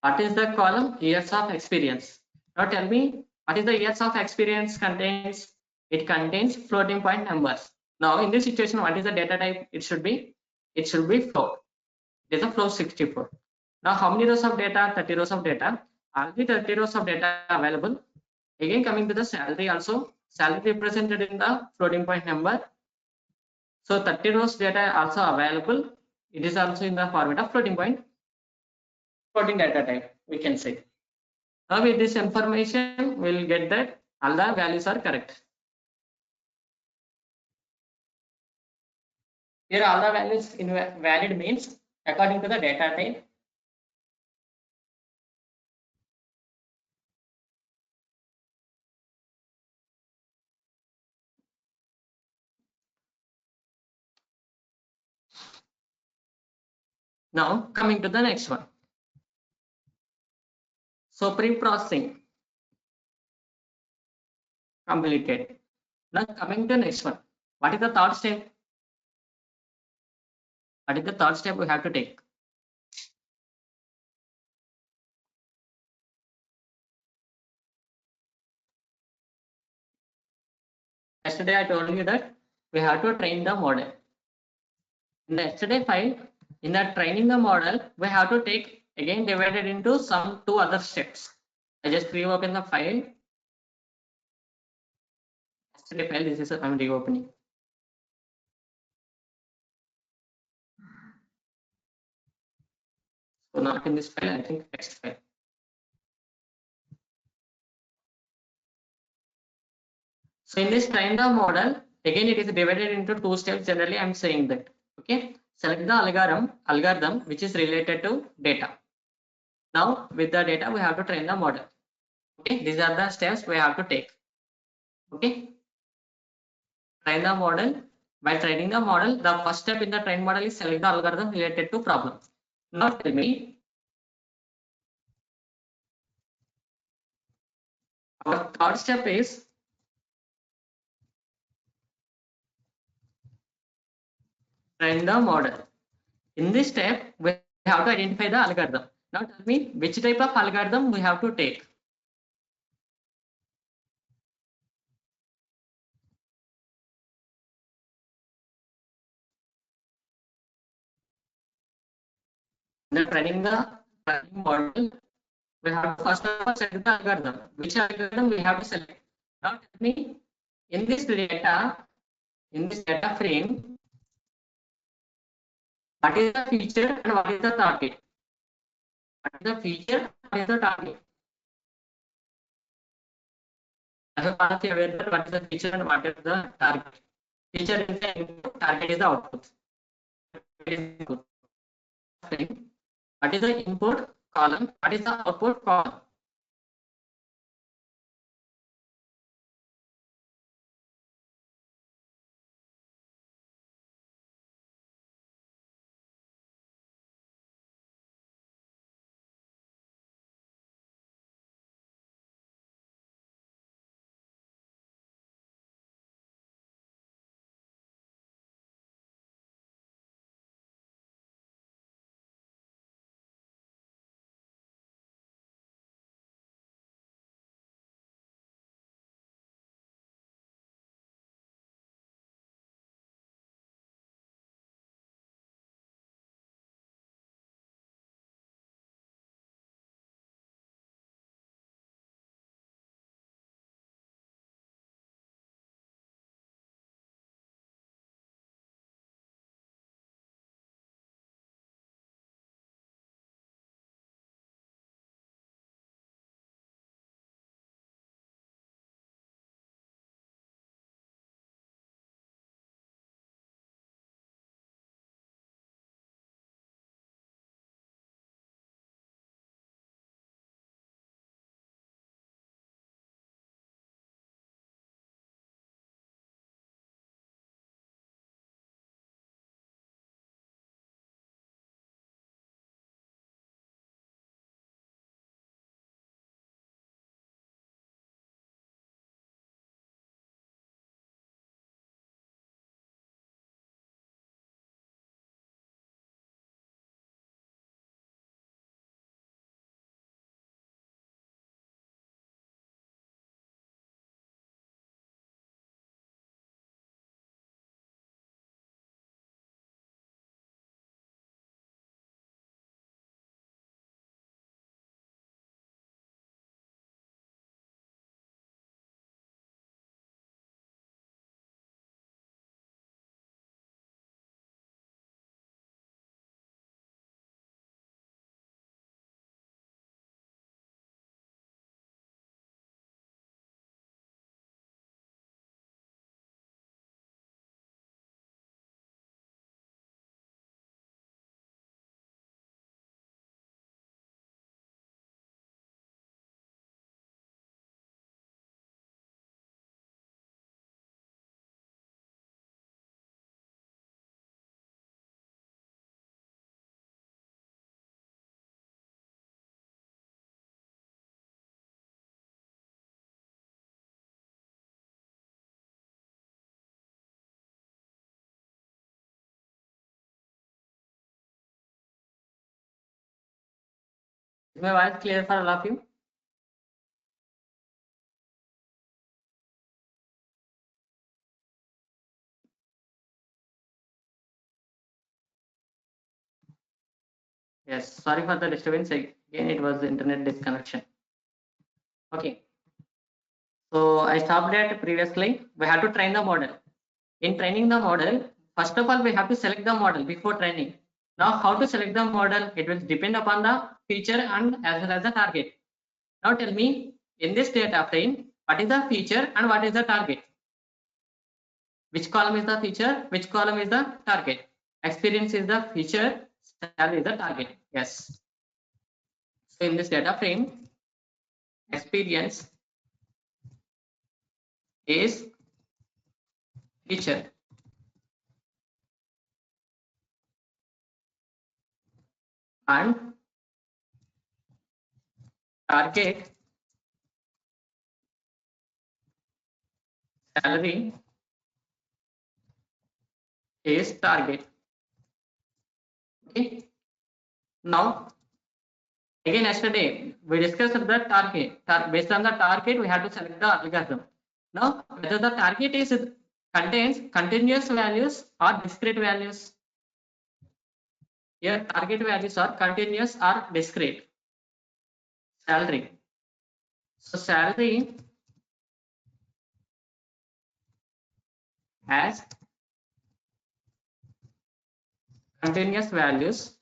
What is the column? Years of experience. Now tell me, what is the years of experience contains? It contains floating point numbers. Now in this situation, what is the data type? It should be float. It is a float 64. Now how many rows of data? 30 rows of data. Are the 30 rows of data available? Again coming to the salary also. Salary represented in the floating point number. So 30 rows data also available. It is also in the format of floating point. Floating data type, we can say. Now with this information, we'll get that all the values are correct. Here all the values invalid means according to the data type. Now coming to the next one. So pre-processing completed. Now coming to the next one. What is the third step? What is the third step we have to take? Yesterday I told you that we have to train the model. In the yesterday file, in that training the model, we have to take again divided into some 2 other steps. I just reopen the file. Yesterday file, this is I'm reopening. So not in this file, I think text file. So in this train the model, again it is divided into 2 steps. Generally, I'm saying that. Okay. Select the algorithm which is related to data. Now with the data, we have to train the model. Okay, these are the steps we have to take. Okay, train the model. By training the model, the first step in the train model is select the algorithm related to problem. Now tell me, our third step is train the model. In this step, we have to identify the algorithm. Now tell me which type of algorithm we have to take. In training the training model, we have to first of all select the algorithm. Which algorithm we have to select? Now tell me, in this data frame, what is the feature and what is the target? What is the feature? What is the target? I have asked you aware that what is the feature and what is the target. Feature is the input, target is the output. What is the input column? What is the output column? Is my voice clear for all of you? Yes, sorry for the disturbance. Again, it was the internet disconnection. Okay, so I stopped at previously. We have to train the model. In training the model, first of all, we have to select the model before training. Now, how to select the model? It will depend upon the feature and as well as the target. Now, tell me in this data frame, what is the feature and what is the target? Which column is the feature? Which column is the target? Experience is the feature, salary is the target. Yes. So in this data frame, experience is teacher and target salary is target. Okay. Now again yesterday we discussed the target. Based on the target we have to select the algorithm. Now whether the target is contains continuous values or discrete values. Here target values are continuous or discrete. Salary. So salary has continuous values.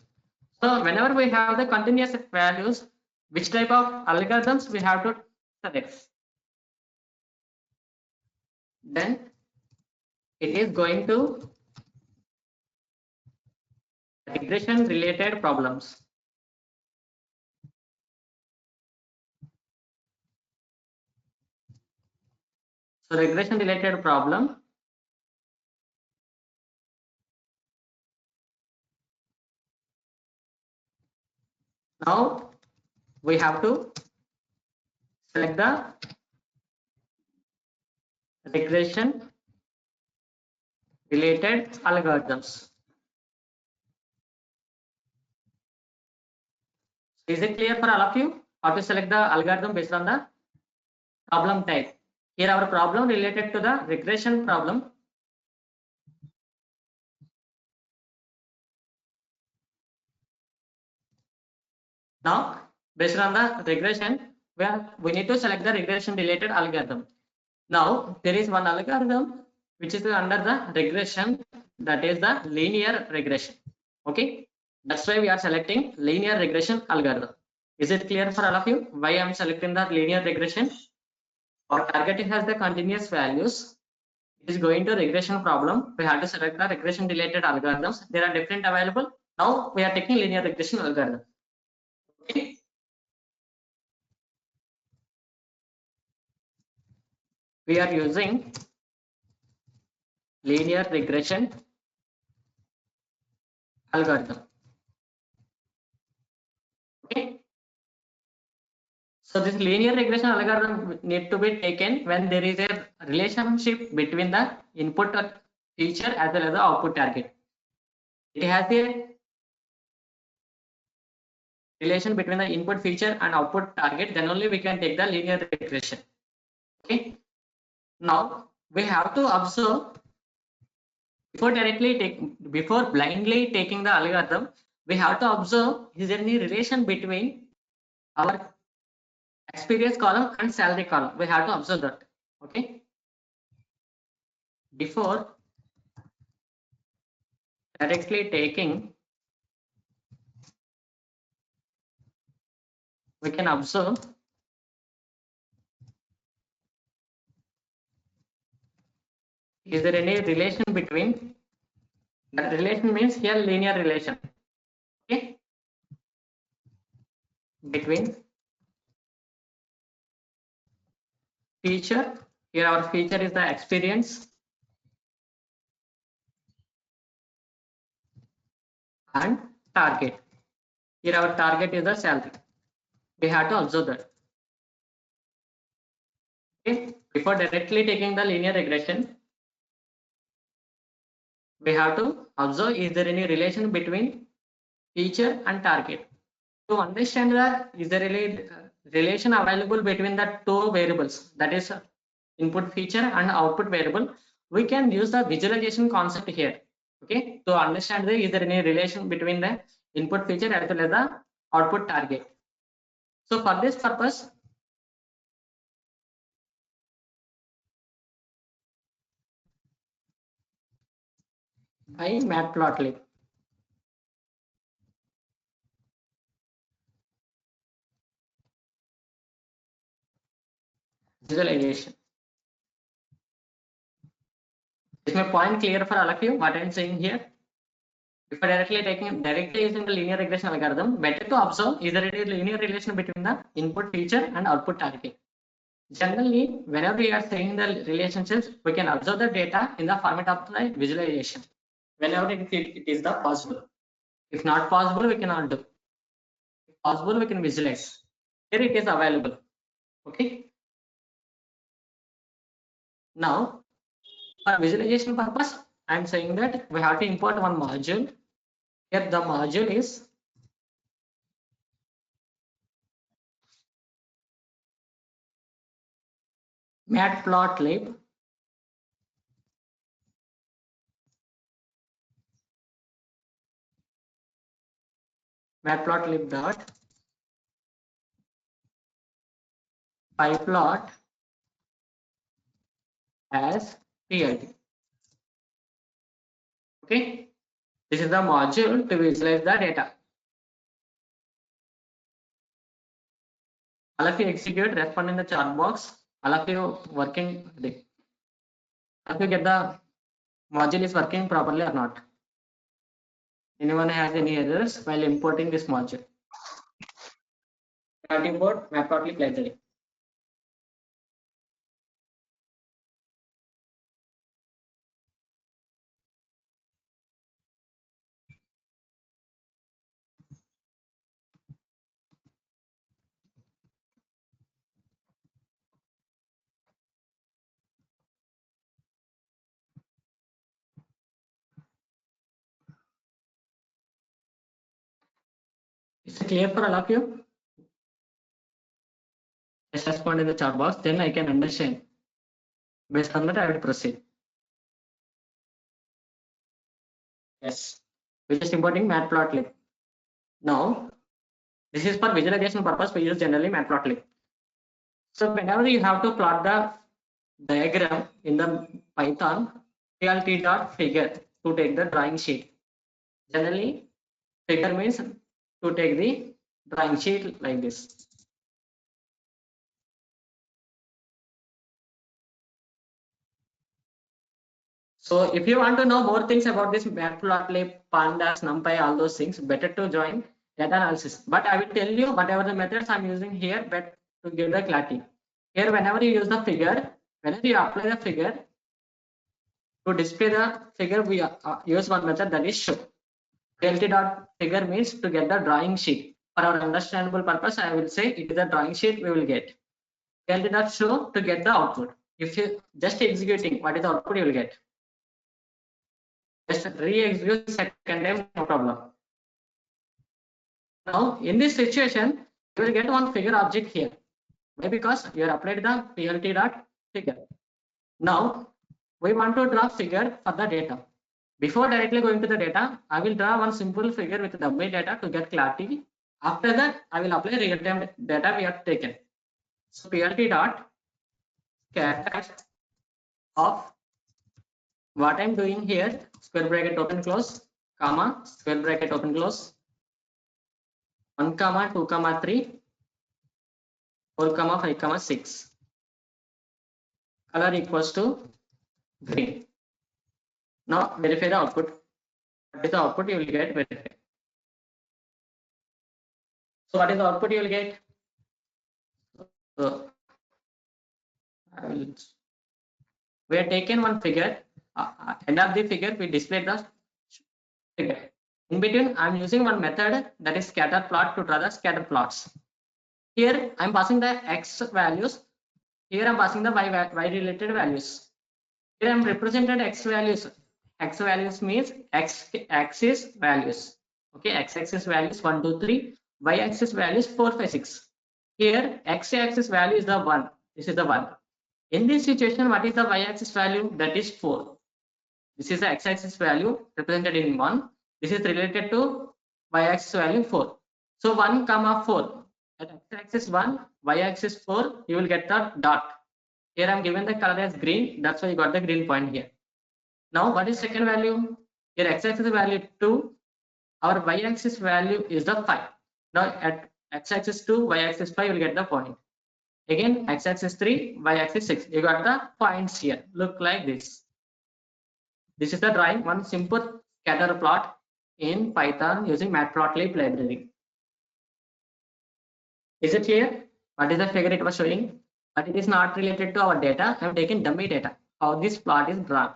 So whenever we have the continuous values, which type of algorithms we have to select? Then it is going to regression related problems. So regression related problem. Now we have to select the regression related algorithms. Is it clear for all of you how to select the algorithm based on the problem type? Here our problem related to the regression problem. Now based on the regression, we need to select the regression related algorithm. Now there is one algorithm which is under the regression, that is the linear regression. Okay, that's why we are selecting linear regression algorithm. Is it clear for all of you why I am selecting the linear regression? Our target has the continuous values. It is going to regression problem. We have to select the regression related algorithms. There are different available. Now we are taking linear regression algorithm. Okay. We are using linear regression algorithm. Okay. So this linear regression algorithm need to be taken when there is a relationship between the input feature as well as the output target. It has a relation between the input feature and output target, then only we can take the linear regression. Okay. Now we have to observe before blindly taking the algorithm, we have to observe is there any relation between our experience column and salary column. We have to observe that. Okay. Before directly taking, we can observe is there any relation between, that relation means here linear relation, okay, between feature, here our feature is the experience, and target, here our target is the salary. We have to observe that. Okay, before directly taking the linear regression, we have to observe is there any relation between feature and target. To understand that is there any relation available between the two variables, that is input feature and output variable, we can use the visualization concept here. Okay, to understand the is there any relation between the input feature as well as the output target. So for this purpose, by matplotlib, visualization. Is my point clear for all of you what I am saying here? If I directly using the linear regression algorithm, better to observe is there a linear relation between the input feature and output targeting. Generally, whenever we are saying the relationships, we can observe the data in the format of the visualization. Whenever it is the possible. If not possible, we cannot do. If possible, we can visualize. Here it is available. Okay. Now, for visualization purpose, I am saying that we have to import one module. Here the module is matplotlib matplotlib dot pyplot as PLT. Okay, this is the module to visualize the data. All of you execute, respond in the chat box. All of you working. All of you get the module is working properly or not. Anyone has any errors while importing this module? Start import matplotlib library. Is it clear for all of you? Just respond in the chat box, then I can understand. Based on that, I will proceed. Yes, we're just importing matplotlib. Now, this is for visualization purpose. We use generally matplotlib. So whenever you have to plot the diagram in the Python, plt.figure to take the drawing sheet. Generally, figure means to take the drawing sheet like this. So if you want to know more things about this matplotlib, pandas, numpy, all those things, better to join data analysis. But I will tell you whatever the methods I'm using here, but to give the clarity. Here, whenever you use the figure, whenever you apply the figure, to display the figure, we use one method, that is show. Plt.figure means to get the drawing sheet. For our understandable purpose, I will say it is a drawing sheet we will get. Plt.show to get the output. If you just executing, what is the output you will get? Just re-execute second time, no problem. Now, in this situation, you will get one figure object here. Why? Because you have applied the plt.figure. Now, we want to draw figure for the data. Before directly going to the data, I will draw one simple figure with dummy data to get clarity. After that, I will apply real-time data we have taken. So plt.scatter of what I'm doing here, square bracket open close, comma, square bracket open close, 1, 2, 3, 4, 5, 6. Color equals to green. Now verify the output. What is the output you will get? Verify. So what is the output you will get? So we have taken one figure. End of the figure, we display the figure. In between, I'm using one method, that is scatter plot, to draw the scatter plots. Here, I'm passing the x values. Here, I'm passing the y related values. Here, I'm represented x values. X values means x axis values. Okay, x axis values 1, 2, 3. Y axis values 4, 5, 6. Here, x axis value is the 1. This is the 1. In this situation, what is the y axis value? That is 4. This is the x axis value represented in 1. This is related to y axis value 4. So 1, 4. At x axis 1, y axis 4, you will get the dot. Here I am given the color as green. That's why you got the green point here. Now, what is second value? Here x axis value 2. Our y axis value is the 5. Now at x axis 2, y axis 5, you will get the point. Again, x axis 3, y axis 6. You got the points here. Look like this. This is the drawing, one simple scatter plot. in Python using matplotlib library. Is it clear? What is the figure it was showing? But it is not related to our data. I am taking dummy data. How this plot is drawn.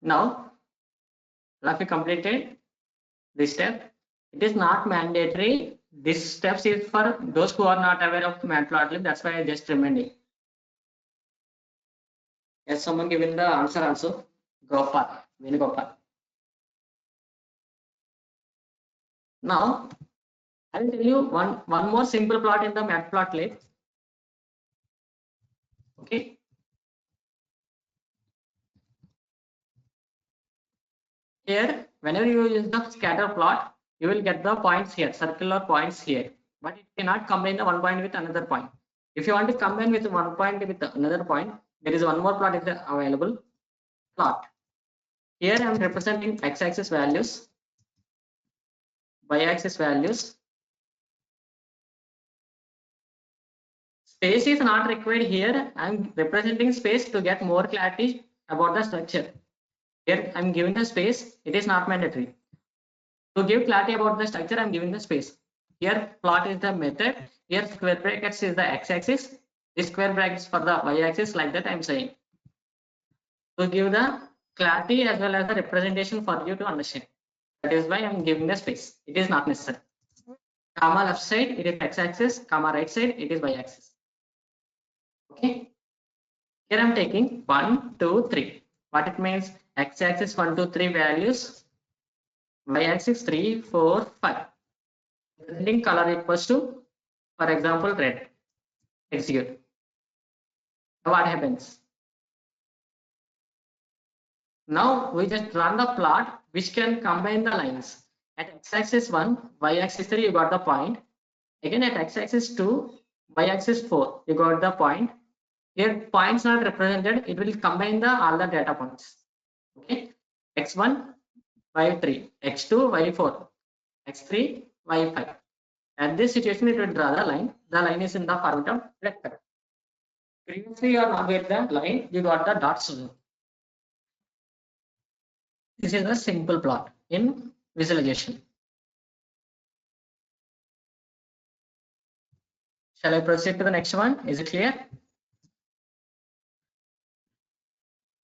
Now, if we completed this step, it is not mandatory. This steps is for those who are not aware of matplotlib. That's why I just reminding. Yes, someone given the answer also. Gopal, Venugopal. Now, I will tell you one more simple plot in the matplotlib. Okay. Here, whenever you use the scatter plot, you will get the points here, circular points here. But it cannot combine the one point with another point. If you want to combine with one point with another point, there is one more plot is available. Plot. Here I am representing x-axis values, y-axis values. Space is not required here. I am representing space to get more clarity about the structure. Here I am giving the space. It is not mandatory. To give clarity about the structure, I am giving the space. Here plot is the method. Here square brackets is the x-axis. This square brackets for the y-axis, like that I am saying. To give the clarity as well as the representation for you to understand. That is why I am giving the space. It is not necessary. Comma left side, it is x-axis. Comma right side, it is y-axis. Okay. Here I am taking 1, 2, 3. What it means? X-axis 1, 2, 3 values. Y-axis 3, 4, 5. Representing color equals to, for example, red. Execute. Now what happens? Now we just run the plot which can combine the lines. At x-axis 1, y-axis 3, you got the point. Again at x-axis 2, y-axis 4, you got the point. Here points not represented, it will combine all the data points. Okay, x1, y3, x2, y4, x3, y5. At this situation, it will draw the line. The line is in the format of vector. Previously, you are not with the line, you got the dots. This is a simple plot in visualization. Shall I proceed to the next one? Is it clear?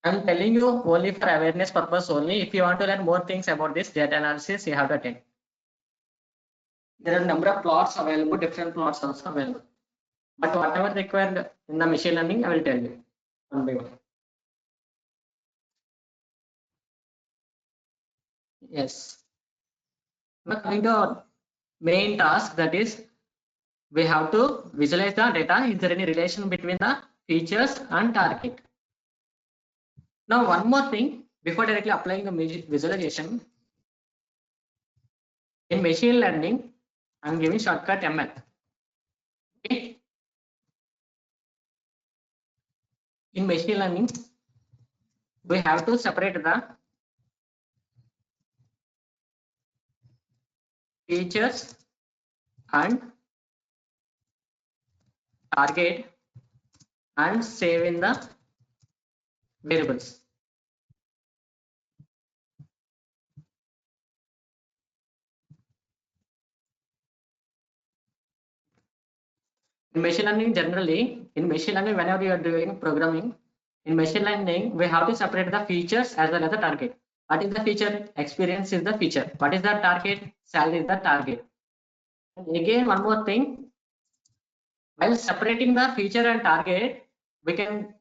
I'm telling you only for awareness purpose only. If you want to learn more things about this data analysis, you have to attend. There are a number of plots available, different plots also available. But whatever required in the machine learning, I will tell you one by one. Yes. Now coming to our main task, that is we have to visualize the data. Is there any relation between the features and target? Now one more thing, before directly applying the visualization, in machine learning, I'm giving shortcut ML. Okay. In machine learning, we have to separate the features and target and save in the variables. In machine learning, generally, in machine learning, whenever you are doing programming, in machine learning, we have to separate the features as well as the target. What is the feature? Experience is the feature. What is the target? Salary is the target. And again, one more thing, while separating the feature and target, we can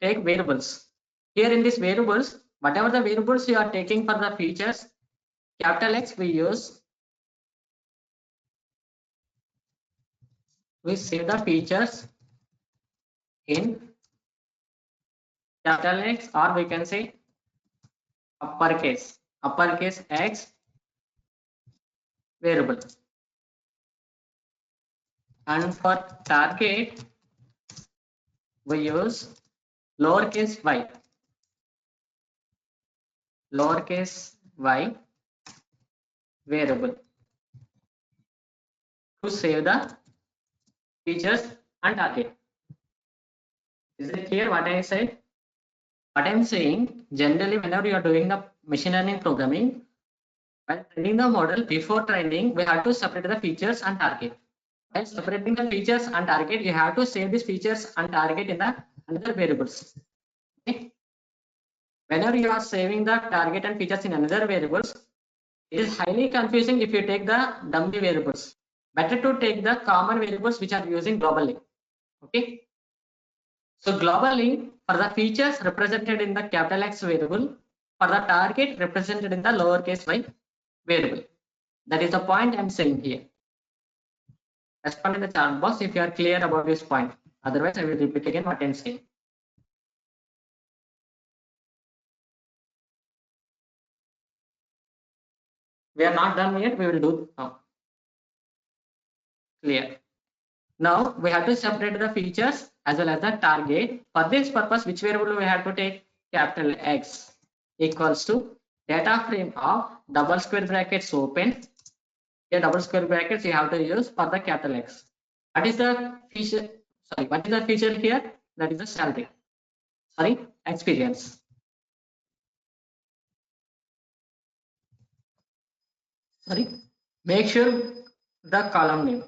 take variables. Here in these variables, whatever the variables you are taking for the features, capital X we use, we save the features in capital X, or we can say uppercase X variable. And for target, we use lowercase y variable to save the features and target. Is it clear what I said? What I'm saying, generally, whenever you are doing the machine learning programming, while training the model, before training, we have to separate the features and target. While separating the features and target, you have to save these features and target in the another variables. Okay? Whenever you are saving the target and features in another variables, it is highly confusing if you take the dummy variables. Better to take the common variables which are using globally. Okay. So globally, for the features represented in the capital X variable, for the target represented in the lowercase y variable. That is the point I'm saying here. Respond in the chat box if you are clear about this point. Otherwise, I will repeat again what I'm saying. We are not done yet. We will do now. Clear. Now we have to separate the features as well as the target. For this purpose, which variable we have to take? Capital X equals to data frame of double square brackets open. Here double square brackets you have to use for the capital X. What is the feature? Sorry, what is the feature here? That is the salary. Sorry, experience. Sorry, make sure the column name.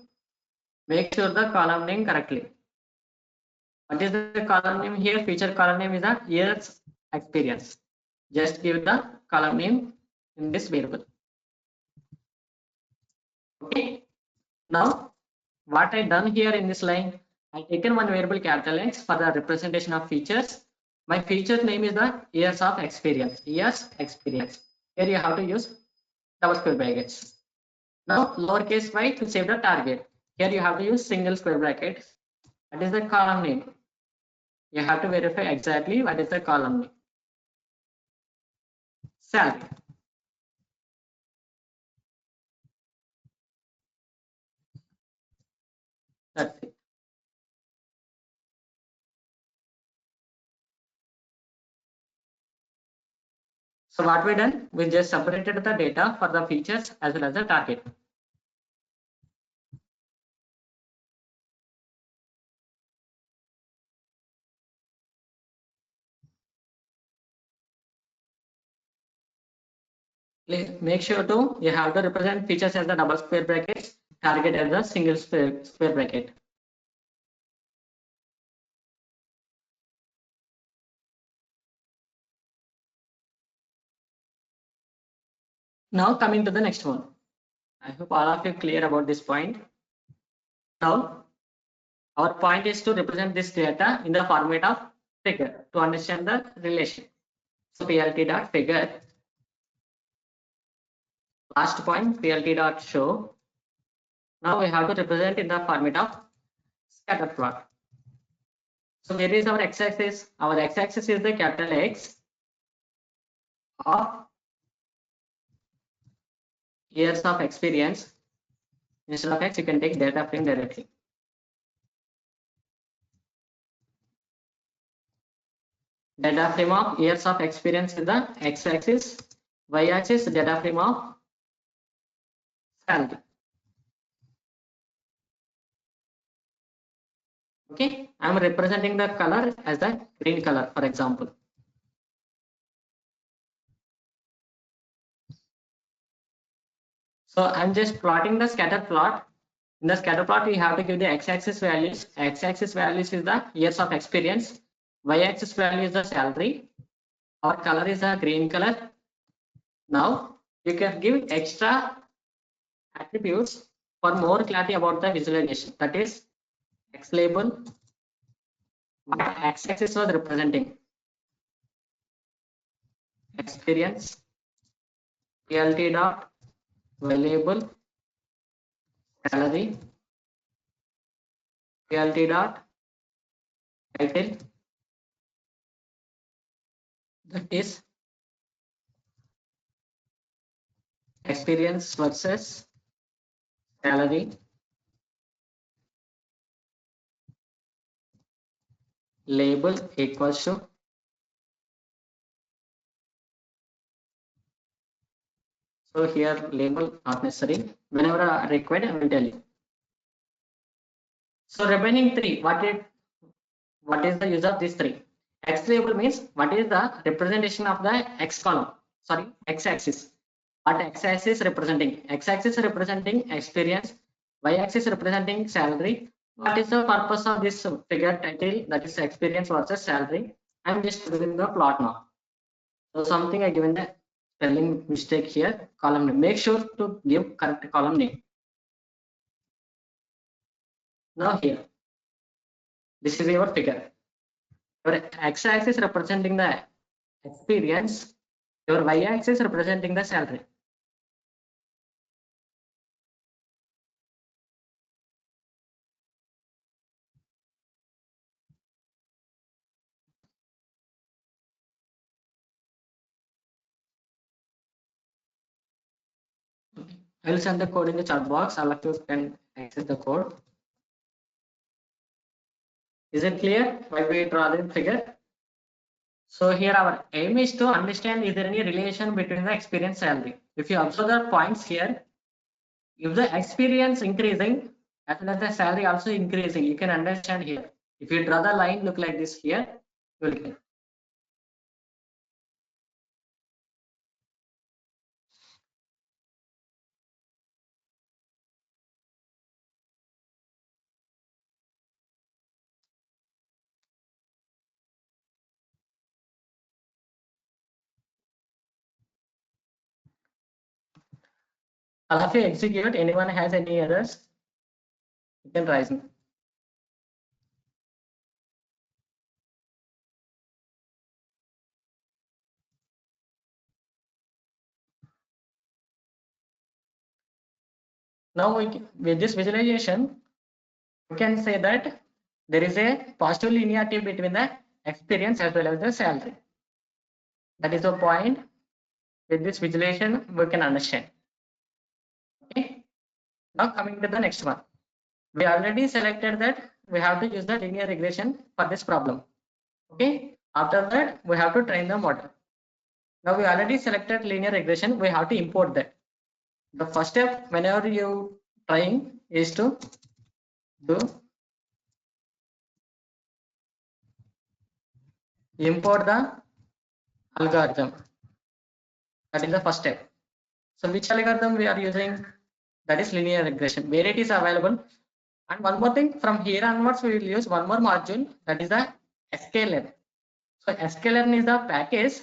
Make sure the column name correctly. What is the column name here? Feature column name is the years experience. Just give the column name in this variable. Okay. Now, what I done here in this line, I taken one variable capital X for the representation of features. My feature name is the years of experience. Years experience. Here you have to use double square brackets. Now lowercase y to save the target. Here you have to use single square brackets. What is the column name? You have to verify exactly what is the column name. Salary. That's it. So what we done? We just separated the data for the features as well as the target. Please make sure to you have to represent features as the double square brackets, target as the single square bracket. Now coming to the next one. I hope all of you clear about this point. Now our point is to represent this data in the format of figure to understand the relation. So plt.figure, last point plt.show. Now we have to represent in the format of scatter plot. So where is our x-axis? Our x-axis is the capital X of years of experience. Instead of X, you can take data frame directly. Data frame of years of experience is the x-axis, y-axis data frame of salary. Okay, I am representing the color as the green color, for example. So I'm just plotting the scatter plot. In the scatter plot, we have to give the x-axis values. X-axis values is the years of experience. Y-axis value is the salary. Our color is a green color. Now you can give extra attributes for more clarity about the visualization. That is X label. What x-axis was representing? Experience. PLT dot label salary. PLT dot title. That is experience versus salary. Label equals to So here label not necessary. Whenever required, I will tell you. So remaining three, what is the use of these three? X label means what is the representation of the x column? Sorry, x axis. What x axis representing? X axis representing experience. Y axis representing salary. What is the purpose of this figure title? That is experience versus salary. I'm just giving the plot now. So something I given the spelling mistake here. Column name. Make sure to give correct column name. Now here, this is your figure. Your x-axis representing the experience, your y-axis representing the salary. I will send the code in the chat box. All of you can access the code. Is it clear why we draw the figure? So here our aim is to understand is there any relation between the experience salary. If you observe the points here, if the experience increasing as well as the salary also increasing, you can understand here. If you draw the line look like this here, you will get. All of you execute. Anyone has any others? You can raise me. Now with this visualization, we can say that there is a positive linearity between the experience as well as the salary. That is the point. With this visualization, we can understand. Okay. Now coming to the next one. We already selected that we have to use the linear regression for this problem. Okay. After that, we have to train the model. Now we already selected linear regression. We have to import that. The first step whenever you trying is to do import the algorithm. That is the first step. So which algorithm we are using? That is linear regression, where it is available. And one more thing, from here onwards we will use one more module, that is the sklearn. So sklearn is the package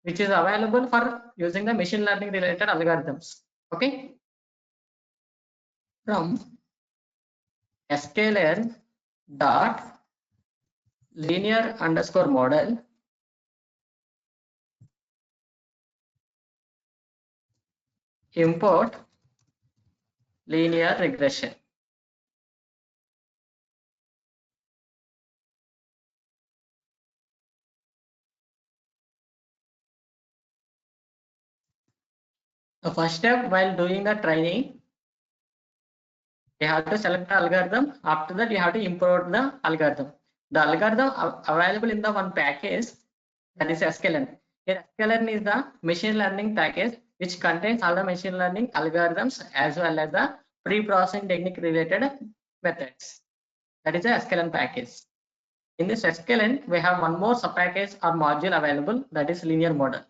which is available for using the machine learning related algorithms. Okay. From sklearn dot linear underscore model import linear regression. The first step while doing the training, you have to select the algorithm. After that, you have to import the algorithm. The algorithm available in the one package, that is sklearn. Here sklearn is the machine learning package which contains all the machine learning algorithms as well as the pre-processing technique related methods. That is a sklearn package. In this sklearn, we have one more subpackage or module available, that is linear model.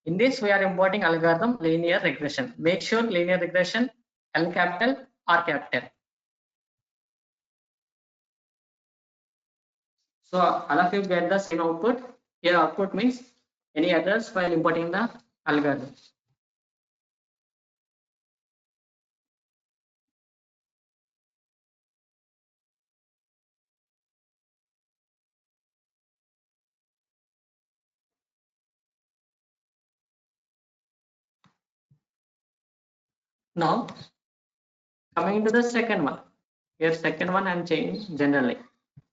In this, we are importing algorithm linear regression. Make sure linear regression L capital R capital. So all of you get the same output. Here output means any errors while importing the algorithm. Now coming to the second one. Here second one I'm changing generally.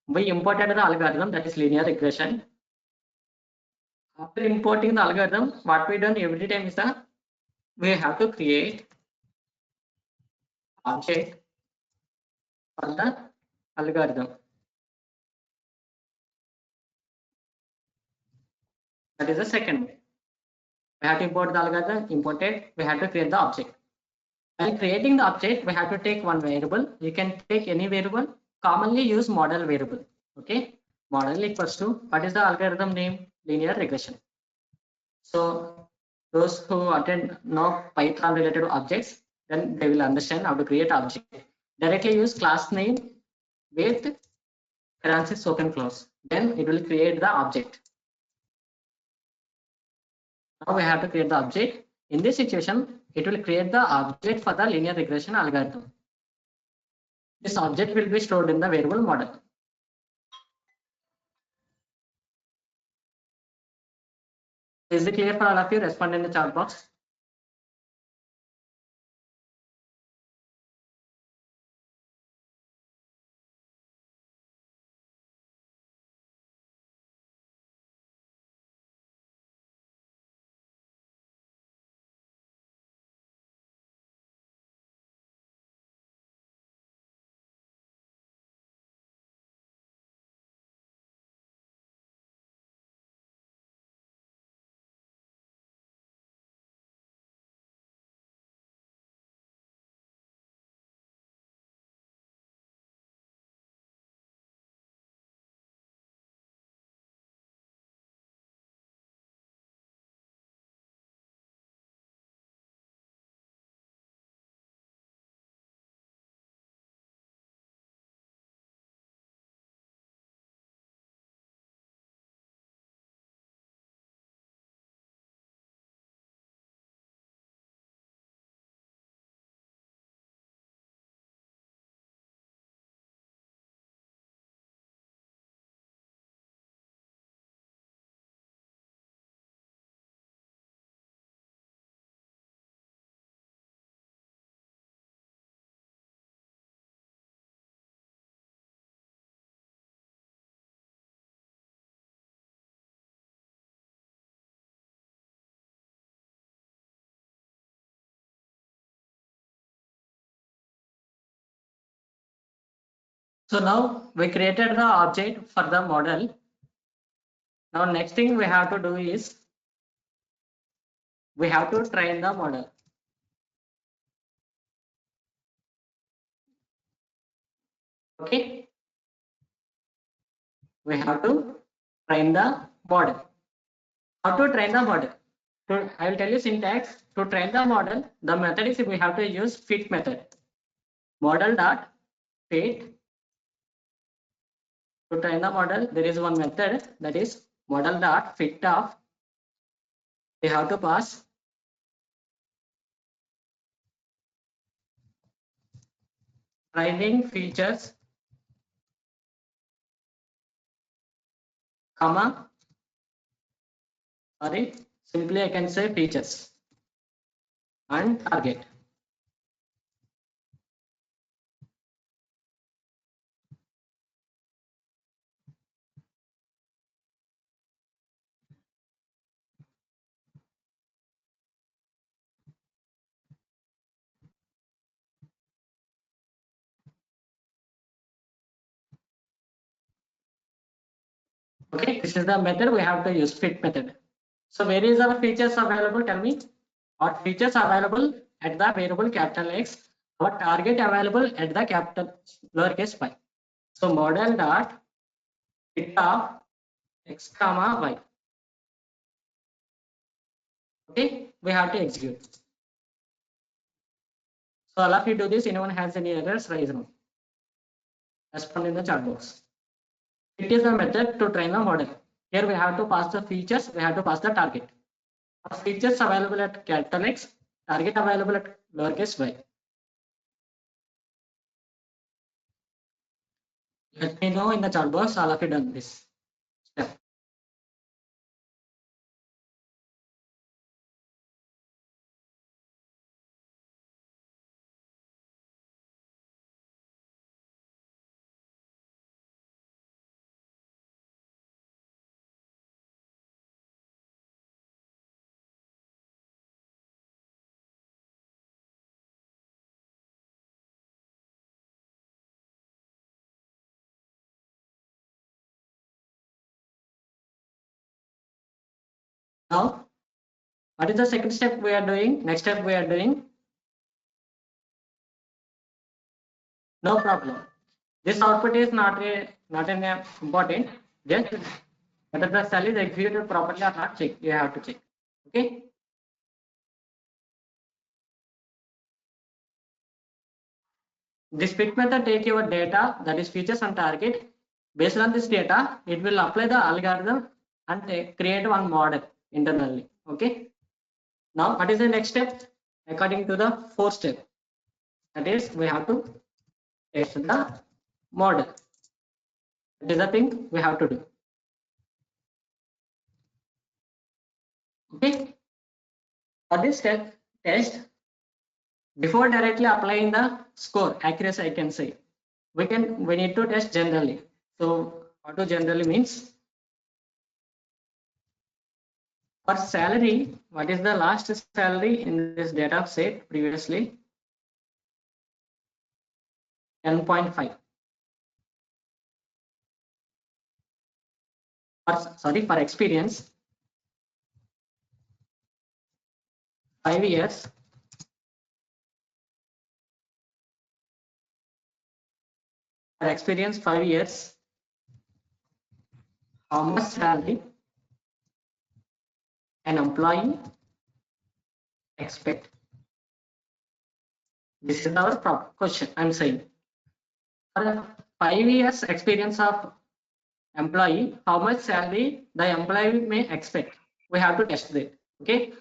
We imported the algorithm, that is linear regression. After importing the algorithm, what we done every time is that we have to create object for the algorithm. That is the second way. We have to import the algorithm, import it, we have to create the object. While creating the object, we have to take one variable. You can take any variable. Commonly use model variable. Okay. Model equals to, what is the algorithm name? Linear regression. So those who attend know Python related to objects, then they will understand how to create object. Directly use class name with parenthesis open close. Then it will create the object. Now we have to create the object. In this situation, it will create the object for the linear regression algorithm. This object will be stored in the variable model. Is it clear for all of you? Respond in the chat box. So now we created the object for the model. Now next thing we have to do is we have to train the model. Okay. We have to train the model. How to train the model? I will tell you syntax. To train the model, the method is we have to use fit method. Model dot fit. To train the model, there is one method, that is model dot fit of. We have to pass training features, comma, sorry, simply I can say features and target. Okay, this is the method we have to use, fit method. So where is our features available? Tell me. Our features available at the variable capital X. Our target available at the capital lowercase y. So model dot fit of x comma y. Okay, we have to execute. So all of you do this. Anyone has any errors? Raise them. Respond in the chat box. It is a method to train the model. Here we have to pass the features. We have to pass the target. Our features available at capital X. Target available at lowercase y. Let me know in the chat box. All of you done this step. Now What is the second step we are doing? Next step we are doing. No problem. This output is not an important. Just whether the cell is executed properly or not, check. You have to check. Okay. This fit method take your data, that is features and target. Based on this data, it will apply the algorithm and create one model internally. Okay. Now, what is the next step? According to the fourth step, that is we have to test the model. That is the thing we have to do. Okay. For this step test, before directly applying the score accuracy, I can say we need to test generally. So what do generally means? For salary, what is the last salary in this data set previously? 10.5. Sorry, for experience, 5 years. For experience, 5 years. How much salary an employee expect? This is our question. I'm saying for 5 years experience of employee, how much salary the employee may expect? We have to test it. Okay.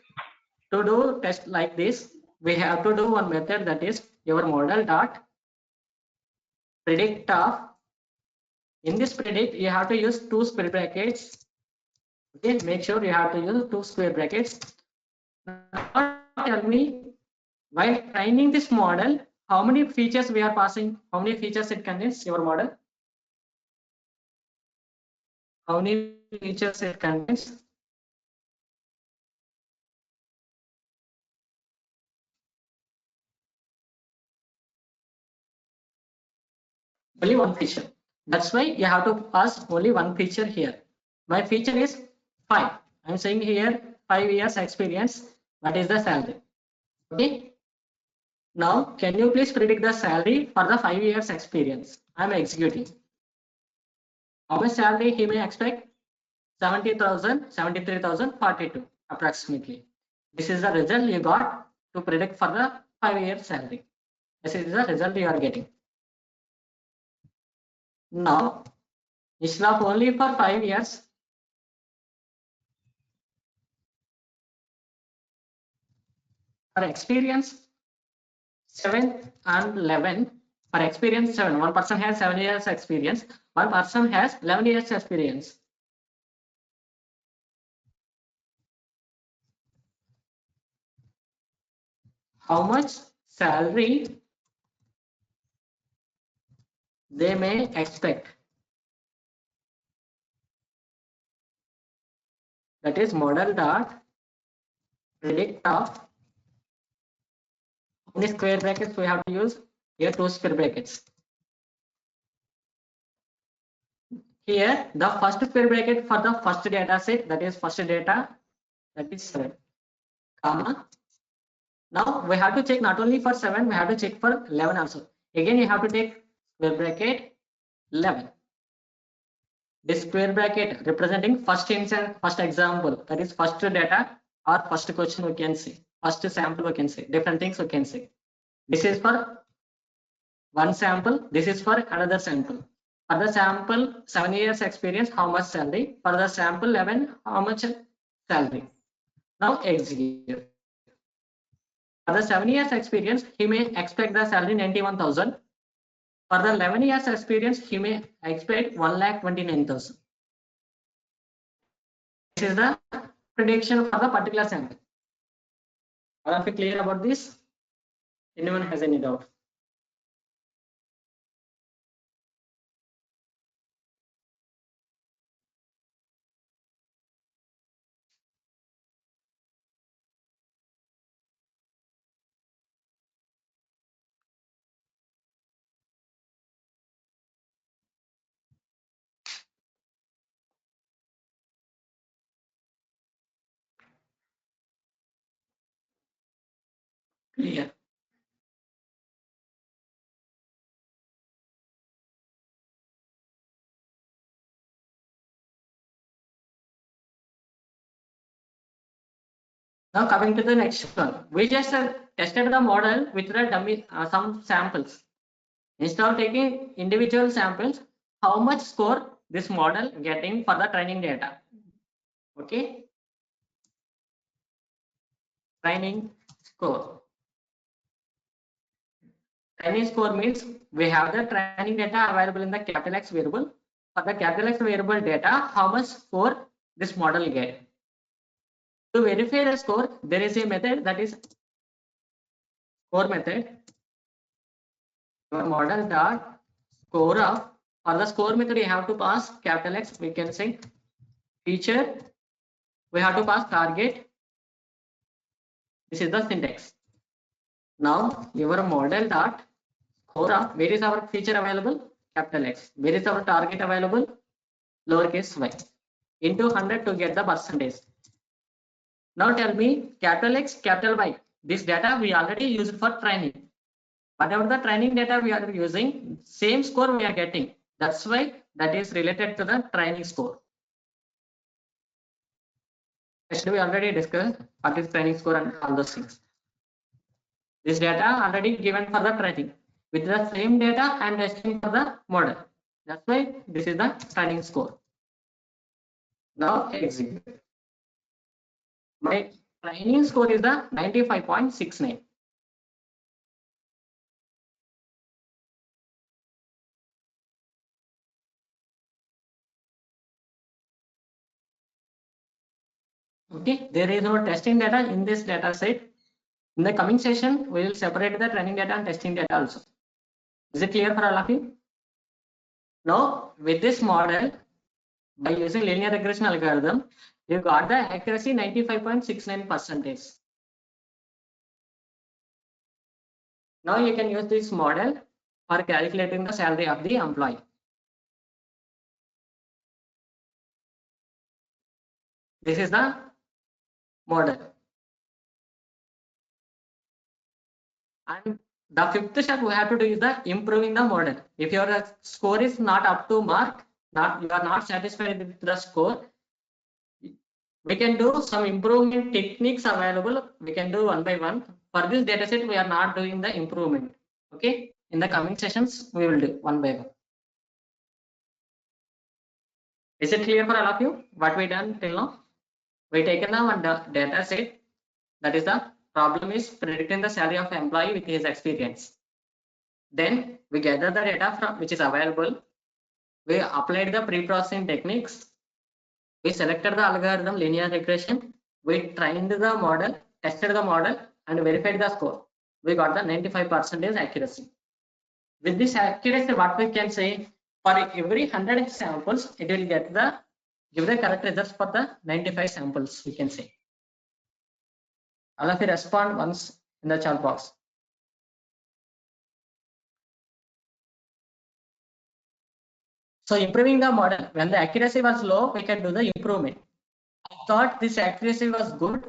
To do test like this, we have to do one method, that is your model dot predict of. In this predict, you have to use two square brackets. Okay, make sure you have to use two square brackets. Now tell me, while training this model, how many features we are passing? How many features it contains, your model? How many features it contains? Only one feature. That's why you have to pass only one feature here. My feature is 5. I'm saying here 5 years experience. What is the salary? Okay. Now, can you please predict the salary for the 5 years experience? I'm executing. How much salary he may expect? 70,000, 73,000, 42 approximately. This is the result you got to predict for the 5-year salary. This is the result you are getting. Now, instead of only for 5 years, for experience 7 and 11, for experience 7, one person has 7 years experience, one person has 11 years experience. How much salary they may expect? That is model dot predict of. How many square brackets we have to use? Here two square brackets. Here the first square bracket for the first data set, that is first data, that is 7, comma. Now we have to check not only for 7, we have to check for 11 also. Again you have to take square bracket 11. This square bracket representing first instance, first example, that is first data or first question we can say, first sample we can say, different things we can say. This is for one sample, this is for another sample. For the sample 7 years experience, how much salary? For the sample 11, how much salary? Now execute. For the 7 years experience, he may expect the salary 91,000. For the 11 years experience, he may expect 1,29,000. This is the prediction for the particular sample. Are you clear about this? Anyone has any doubt? Clear. Now coming to the next one, we just tested the model with the dummy some samples. Instead of taking individual samples, how much score this model getting for the training data? Okay, training score. Training score means we have the training data available in the capital X variable. For the capital X variable data, how much score this model get? To verify the score, there is a method, that is score method. Your model dot score of, for the score method you have to pass capital X, we can say feature, we have to pass target. This is the syntax. Now your model dot score of, where is our feature available? Capital X. Where is our target available? Lowercase y. Into 100 to get the percentage. Now tell me, capital X, capital Y. This data we already used for training. Whatever the training data we are using, same score we are getting. That's why that is related to the training score. Actually, we already discussed what is training score and all those things. This data already given for the training. With the same data, I am testing for the model. That's why this is the training score. Now execute. My training score is the 95.69. Okay, there is no testing data in this data set. In the coming session, we will separate the training data and testing data also. Is it clear for all of you? Now, with this model, by using linear regression algorithm, you got the accuracy 95.69%. Now you can use this model for calculating the salary of the employee. This is the model. And the fifth step we have to do is the improving the model. If your score is not up to mark, you are not satisfied with the score, we can do some improvement techniques available. We can do one by one. For this data set, we are not doing the improvement. Okay. In the coming sessions, we will do one by one. Is it clear for all of you? What we done till now? We taken the one data set. That is the problem is predicting the salary of employee with his experience. Then we gather the data from which is available. We applied the pre-processing techniques. We selected the algorithm linear regression. We trained the model, tested the model, and verified the score. We got the 95% accuracy. With this accuracy, what we can say, for every 100 samples, it will give the correct results for the 95 samples, we can say. All of you respond once in the chat box. So improving the model, when the accuracy was low, we can do the improvement. I thought this accuracy was good,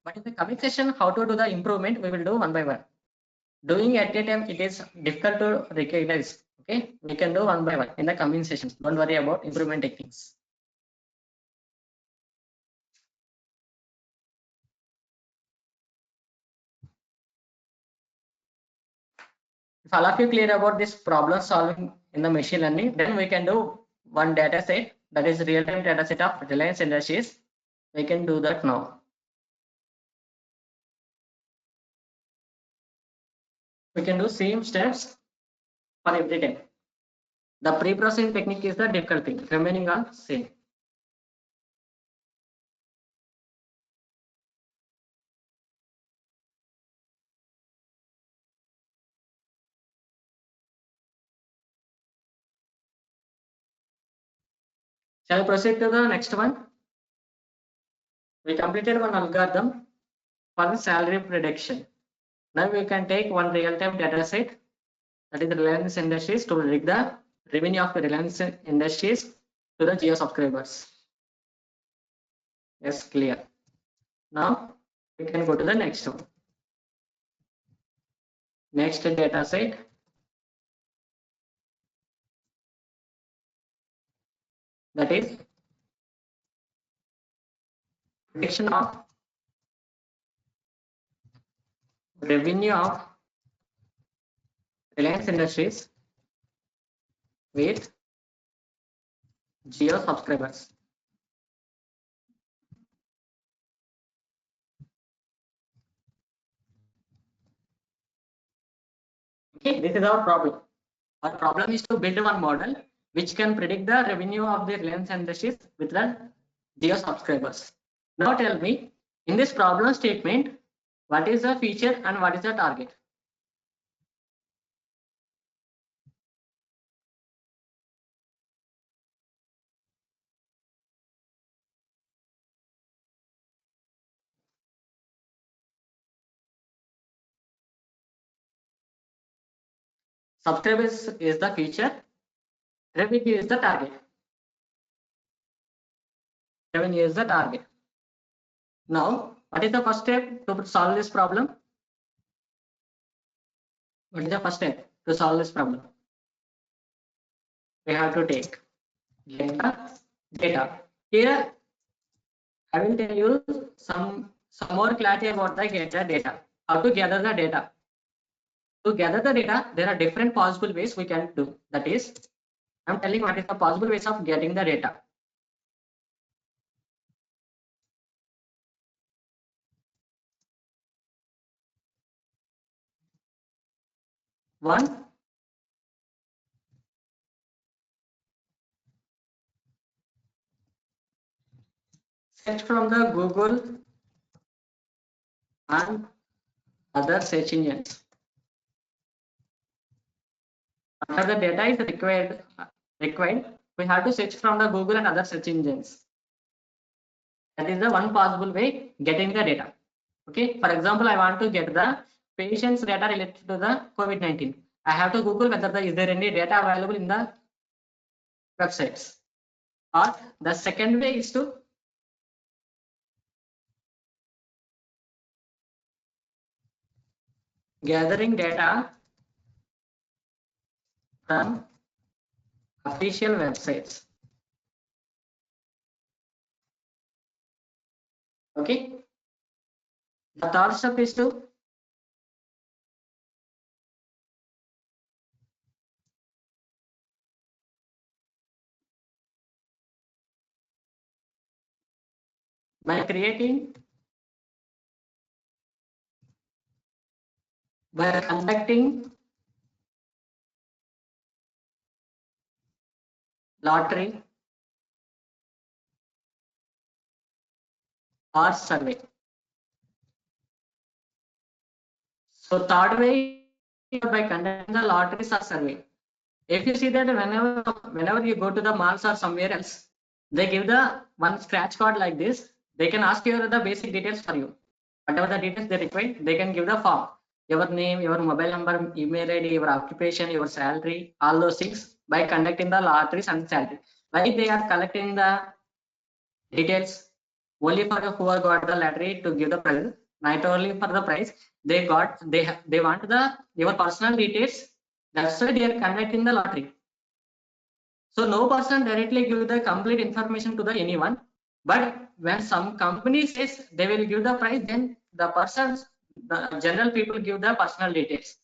but in the coming session, how to do the improvement, we will do one by one. Doing at a time, it is difficult to recognize. Okay, we can do one by one in the coming sessions. Don't worry about improvement techniques. If all of you clear about this problem solving in the machine learning, then we can do one data set, that is real-time data set of Reliance Industries. We can do that now. We can do same steps for every time. The pre-processing technique is the difficult thing, remaining all same. Shall I proceed to the next one? We completed one algorithm for the salary prediction. Now we can take one real-time data set, that is the Reliance Industries, to predict the revenue of the Reliance Industries to the Jio subscribers. Yes, clear. Now we can go to the next one. Next data set, that is prediction of revenue of Reliance Industries with Jio subscribers. Okay, this is our problem. Our problem is to build one model which can predict the revenue of the Reliance Industries with the Jio subscribers. Now tell me, in this problem statement, what is the feature and what is the target? Subscribers is the feature, revenue is the target. Revenue is the target. Now, what is the first step to solve this problem? What is the first step to solve this problem? We have to take data. Here, I will tell you some more clarity about the data. How to gather the data. To gather the data, there are different possible ways we can do. That is, I'm telling what is the possible ways of getting the data. One, search from the Google and other search engines. After the data is required, we have to search from the Google and other search engines. That is the one possible way getting the data. Okay, for example, I want to get the patient's data related to the COVID-19. I have to Google whether is there any data available in the websites. Or the second way is to gathering data from official websites. Okay. The third step is to by conducting lottery or survey. So third way by conducting the lotteries or survey. If you see that whenever you go to the malls or somewhere else, they give the one scratch card like this. They can ask you the basic details for you. Whatever the details they require, they can give the form. Your name, your mobile number, email ID, your occupation, your salary, all those things by conducting the lotteries and salary. Why they are collecting the details? Only for who have got the lottery to give the prize, not only for the prize. They want the your personal details. That's why they are conducting the lottery. So no person directly give the complete information to the anyone. But when some company says they will give the prize, then the general people give the personal details.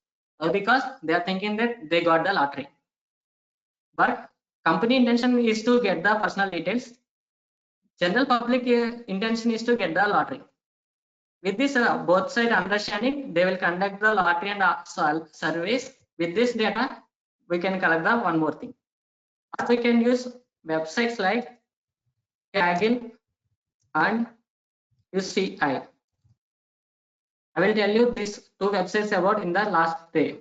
Because they are thinking that they got the lottery. But company intention is to get the personal details. General public intention is to get the lottery. With this both side understanding, they will conduct the lottery and surveys. With this data, we can collect the one more thing. Or we can use websites like Kaggle and UCI. I will tell you these two websites about in the last day,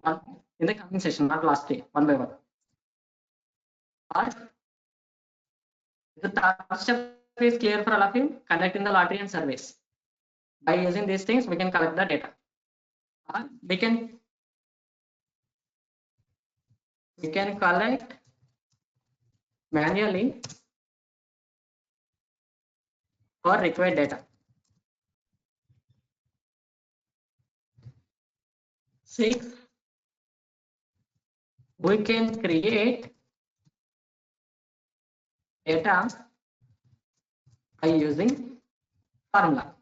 in the coming session, not last day, one by one. Or the third step is clear for all of you, conducting the lottery and surveys. By using these things, we can collect the data. We can collect manually for required data. 6, we can create data by using formula.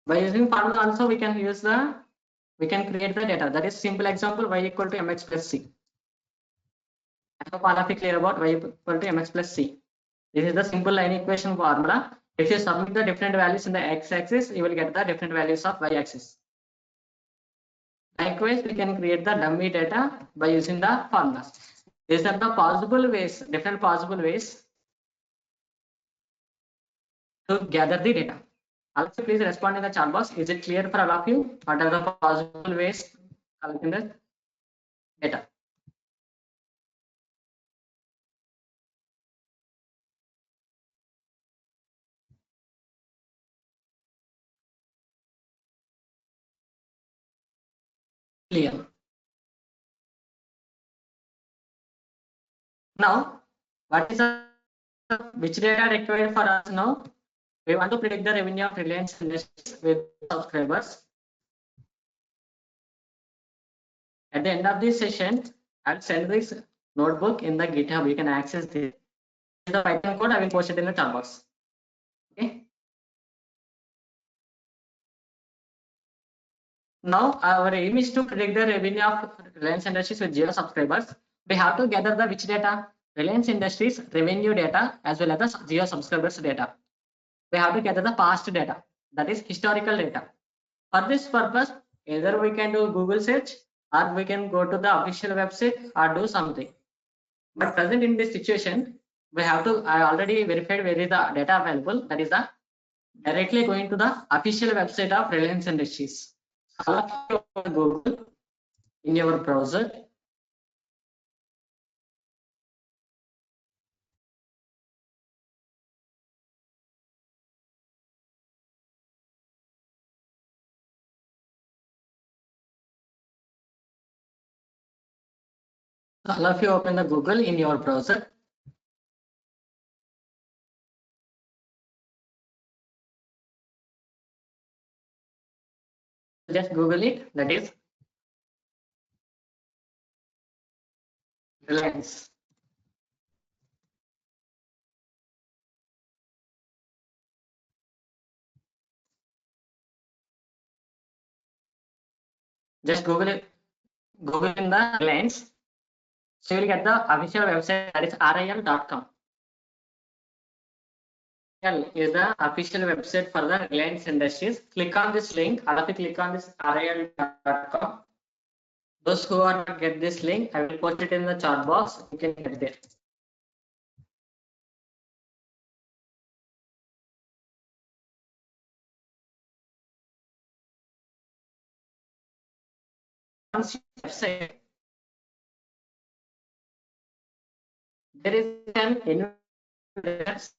By using formula also we can create the data. That is simple example, y equal to mx plus c. I hope all of you clear about y equal to mx plus c. This is the simple line equation formula. If you submit the different values in the x-axis, you will get the different values of y-axis. Likewise, we can create the dummy data by using the formulas. These are the possible ways, different possible ways to gather the data. Also, please respond in the chat box. Is it clear for all of you? What are the possible ways collecting the data? Clear. Now, what is which data required for us now? We want to predict the revenue of Reliance Industries with subscribers. At the end of this session, I'll send this notebook in the GitHub. You can access this. The Python code I will post it in the chat box. Okay. Now our aim is to predict the revenue of Reliance Industries with zero subscribers. We have to gather the which data? Reliance Industries revenue data as well as the zero subscribers data. We have to gather the past data, that is historical data. For this purpose, either we can do Google search or we can go to the official website or do something. But present in this situation, we have to, I already verified where is the data available. That is the directly going to the official website of Reliance Industries. All of you open Google in your browser. All of you open the Google in your browser. Just Google it. That is Reliance. Just Google it. Google in the Reliance. So you will get the official website, that is RIL.com. RIL is the official website for the Reliance Industries. Click on this link. All of you click on this RIL.com. Those who are not get this link, I will post it in the chat box. You can get there. Once you website, there is an index.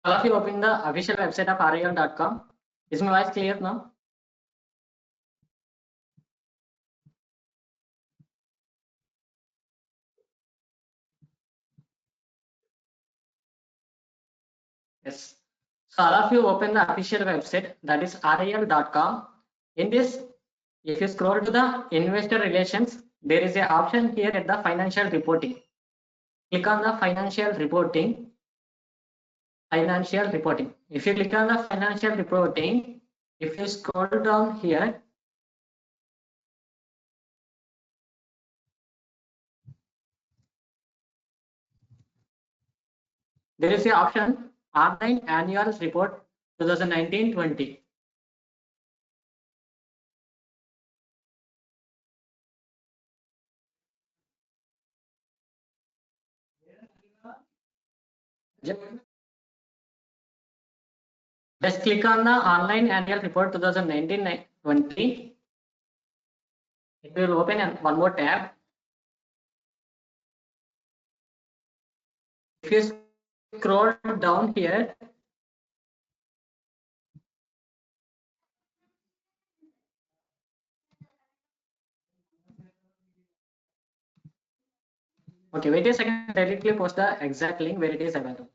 All of you open the official website of RIL.com. Is my voice clear now? Yes. So all of you open the official website, that is RIL.com. In this, if you scroll to the investor relations, there is an option here at the financial reporting. Click on the financial reporting. Financial reporting. If you click on the financial reporting, if you scroll down here, there is the option online annual report 2019-20. Just click on the online annual report 2019-20. It will open one more tab. If you scroll down here, okay, wait a second, directly post the exact link where it is available.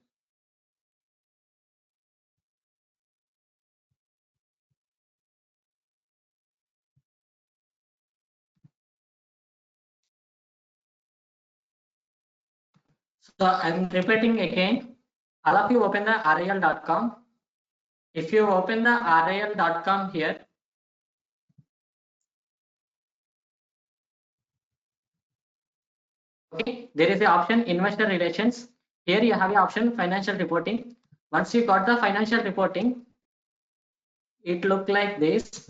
So I'm repeating again, all of you open the RIL.com. If you open the RIL.com here, okay, there is the option investor relations. Here you have the option financial reporting. Once you got the financial reporting, it look like this.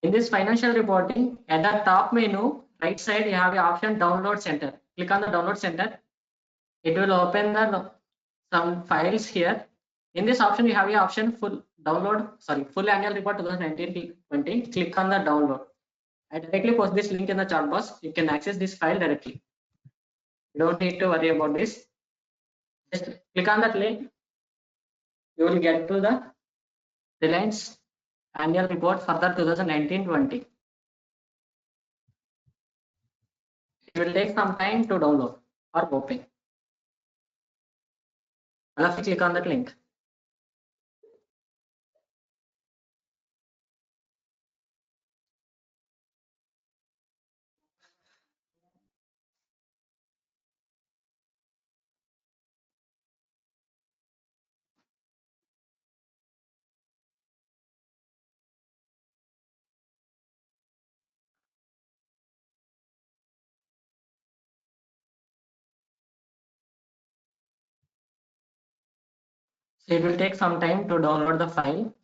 In this financial reporting, at the top menu, right side, you have the option download center. Click on the download center. It will open the some files here. In this option, you have the option full annual report 2019-20. Click on the download. I directly post this link in the chat box. You can access this file directly. You don't need to worry about this. Just click on that link. You will get to the Reliance annual report for the 2019-20. It will take some time to download or open. I'll have to click on that link. So it will take some time to download the file.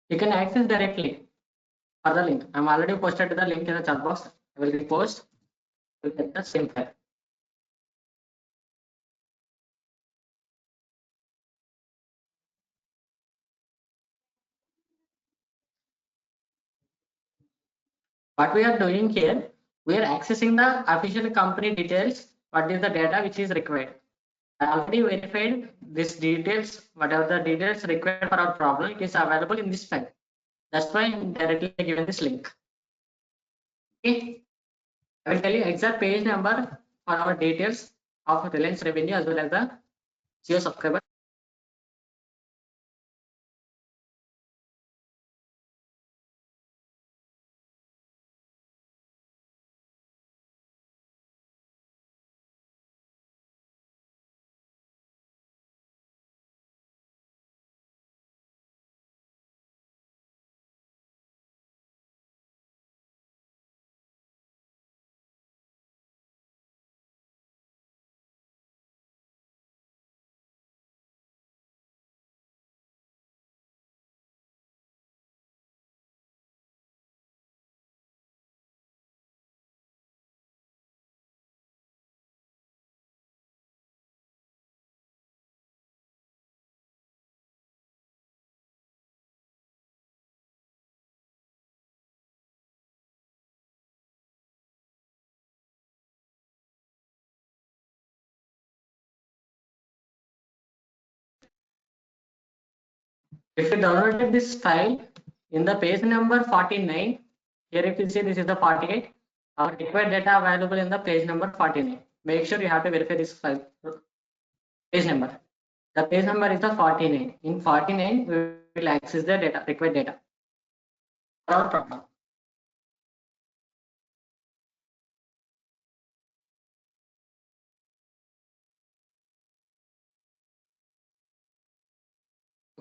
You can access directly for the link. I'm already posted the link in the chat box. I will repost. You get the same file. What we are doing here, we are accessing the official company details. What is the data which is required? I already verified these details. Whatever the details required for our problem, it is available in this file. That's why I'm directly given this link. Okay. I will tell you exact page number for our details of Reliance revenue as well as the Geo subscriber. If you downloaded this file in the page number 49, here if you see this is the 48, our required data available in the page number 49. Make sure you have to verify this file page number. The page number is the 49. In 49, we will access the data, required data for our problem.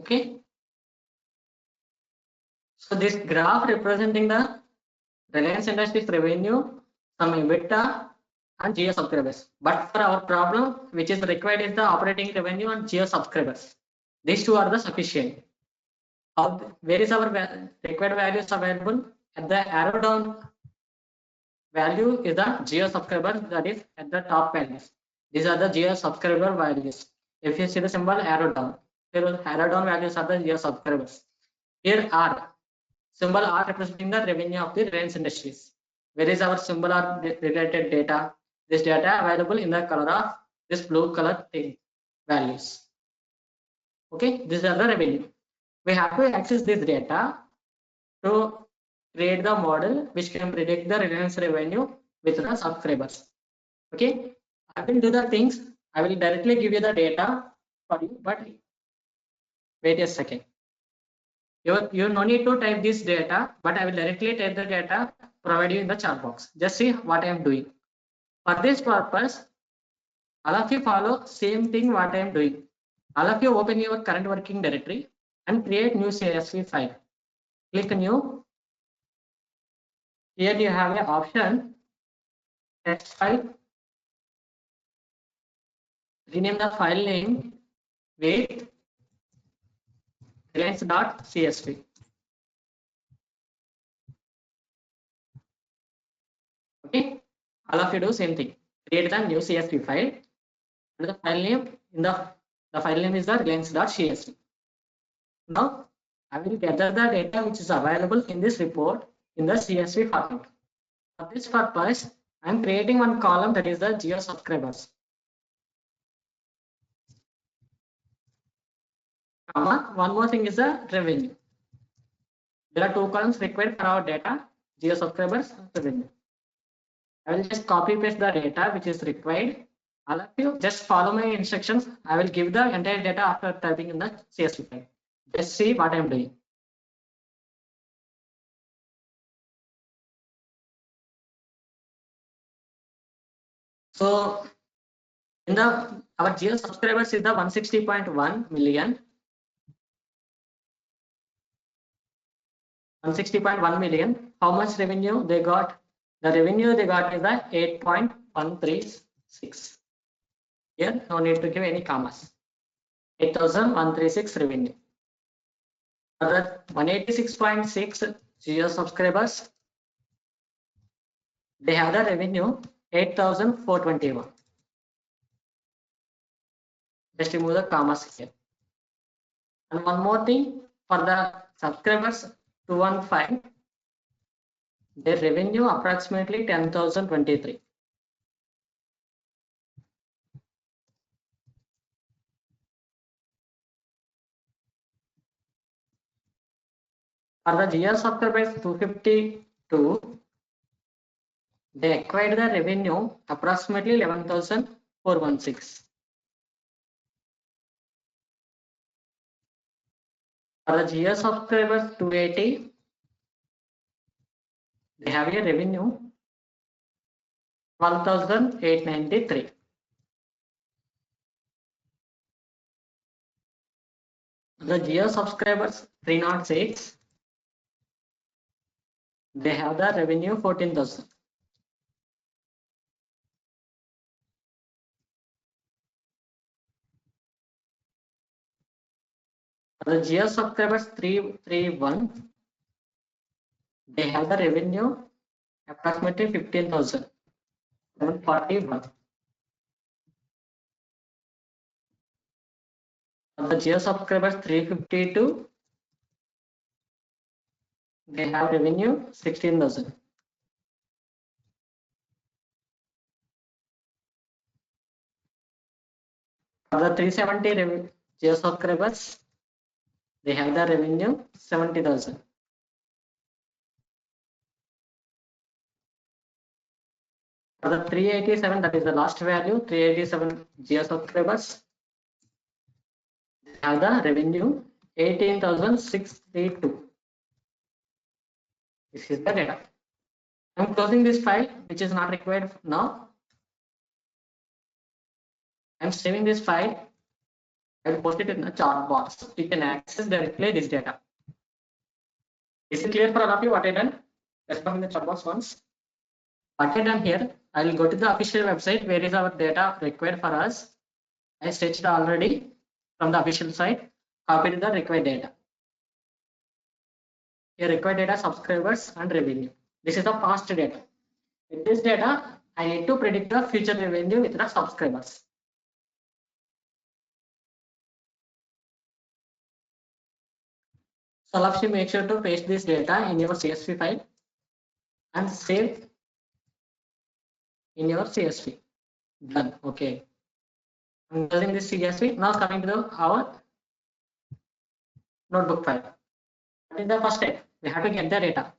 Okay. So this graph representing the Reliance Industries revenue, some EBITDA and Jio subscribers. But for our problem, which is required is the operating revenue and Jio subscribers. These two are the sufficient. Where is our required values available? At the arrow down value is the Jio subscriber, that is at the top values. These are the Jio subscriber values. If you see the symbol arrow down, here arrow down values are the Jio subscribers. Here R symbol R representing the revenue of the Reliance Industries. Where is our symbol R related data? This data available in the color of this blue color thing values. Okay, these are the revenue. We have to access this data to create the model which can predict the Reliance revenue with the subscribers. Okay, I will do the things. I will directly give you the data for you, but wait a second. You no need to type this data, but I will directly type the data provide you in the chat box. Just see what I am doing. For this purpose, all of you follow same thing what I am doing. All of you open your current working directory and create new CSV file. Click new. Here you have an option text file. Rename the file name with reliance.csv. Okay, all of you do same thing. Create the new CSV file. And the file name in the file name is the reliance.csv. Now I will gather the data which is available in this report in the CSV format. For this purpose, I am creating one column that is the Jio subscribers. One more thing is the revenue. There are two columns required for our data, Jio subscribers and revenue. I will just copy paste the data which is required. All of you just follow my instructions. I will give the entire data after typing in the CSV file. Just see what I am doing. So in the our Jio subscribers is the 160.1 million. 160.1 million. How much revenue they got? The revenue they got is the 8.136. Here no need to give any commas. 8,136 revenue. For the 186.6 Jio subscribers, they have the revenue 8,421. Just remove the commas here. And one more thing, for the subscribers 215, their revenue approximately 10,023. For the Jio subscribers 252, they acquired the revenue approximately 11,416. For the Jio subscribers 280, they have a revenue 12,893. The Jio subscribers 306, they have the revenue 14,000. For the Jio subscribers 331, they have the revenue approximately 15,741. For the Jio subscribers 352, they have revenue 16,000. For the 370 Jio subscribers, They have the revenue 70,000. For the 387, that is the last value, 387 Geo subscribers. They have the revenue 18,632. This is the data. I'm closing this file, which is not required now. I'm saving this file. I will post it in the chat box. You can access directly this data. Is it clear for all of you what I done? Respond in the chat box once. What I done here, I will go to the official website. Where is our data required for us? I stretched already from the official site. Copied the required data. Here required data, subscribers and revenue. This is the past data. With this data, I need to predict the future revenue with the subscribers. So all of you make sure to paste this data in your CSV file and save in your CSV. Done. Okay. I'm using this CSV. Now coming to our notebook file. What is the first step? We have to get the data.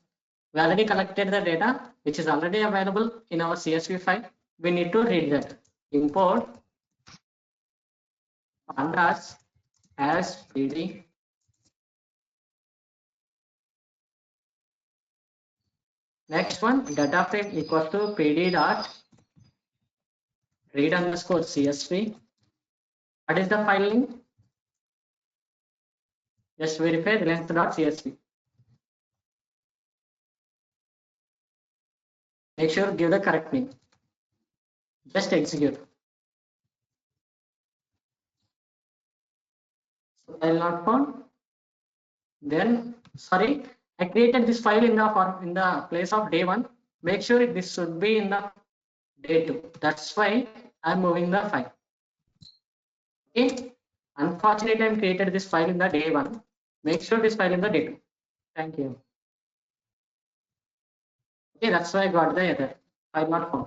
We already collected the data, which is already available in our CSV file. We need to read that. Import pandas as PD. Next one, data frame equals to PD dot read underscore CSV. What is the file name? Just verify length.csv. Make sure give the correct name. Just execute. So file not found. Then sorry, I created this file in the place of day 1. Make sure this should be in the day 2. That's why I'm moving the file. Okay. Unfortunately, I created this file in the day 1. Make sure this file in the day 2. Thank you. Okay, that's why I got the error. File not found.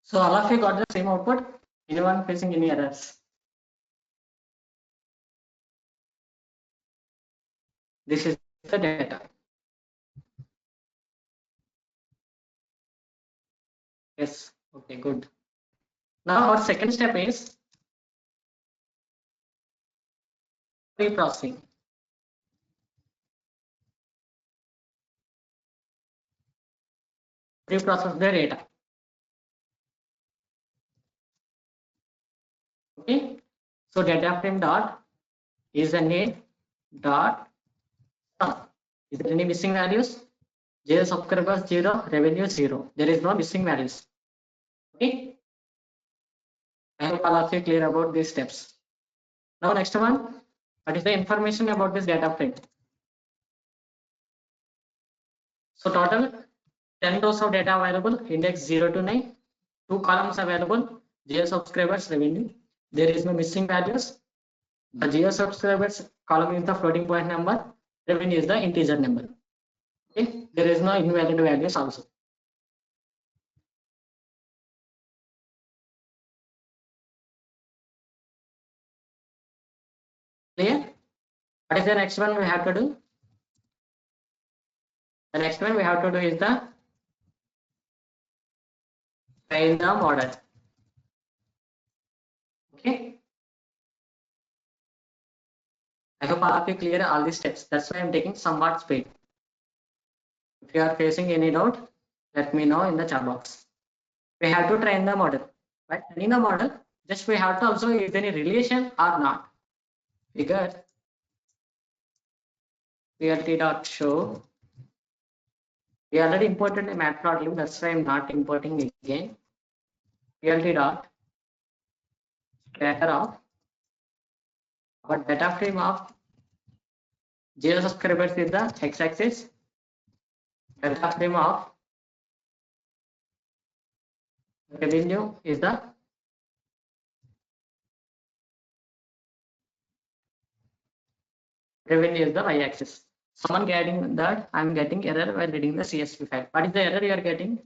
So all of you got the same output. Anyone facing any errors? This is the data. Yes. Okay, good. Now our second step is pre-processing. Pre-process the data. Okay. So data frame dot is a name dot sum. Is there any missing values? 0 subscribers 0, revenue 0. There is no missing values. Okay. I hope all of you clear about these steps. Now next one, what is the information about this data frame? So total 10 rows of data available, index 0 to 9, 2 columns available, geo subscribers revenue. There is no missing values. The geo subscribers column is the floating point number, revenue is the integer number. Okay, there is no invalid values also. Clear? What is the next one we have to do? The next one we have to do is the train the model. Okay. I hope all of you clear all these steps. That's why I'm taking somewhat speed. If you are facing any doubt, let me know in the chat box. We have to train the model. But training the model, just we have to observe if any relation or not. Figure plt.show. We already imported a matplotlib, that's why I'm not importing again. plt.scatter of our data frame of 0 subscribers is the x-axis, data frame of revenue is the y-axis. someone getting that I'm getting error while reading the CSV file. What is the error you are getting?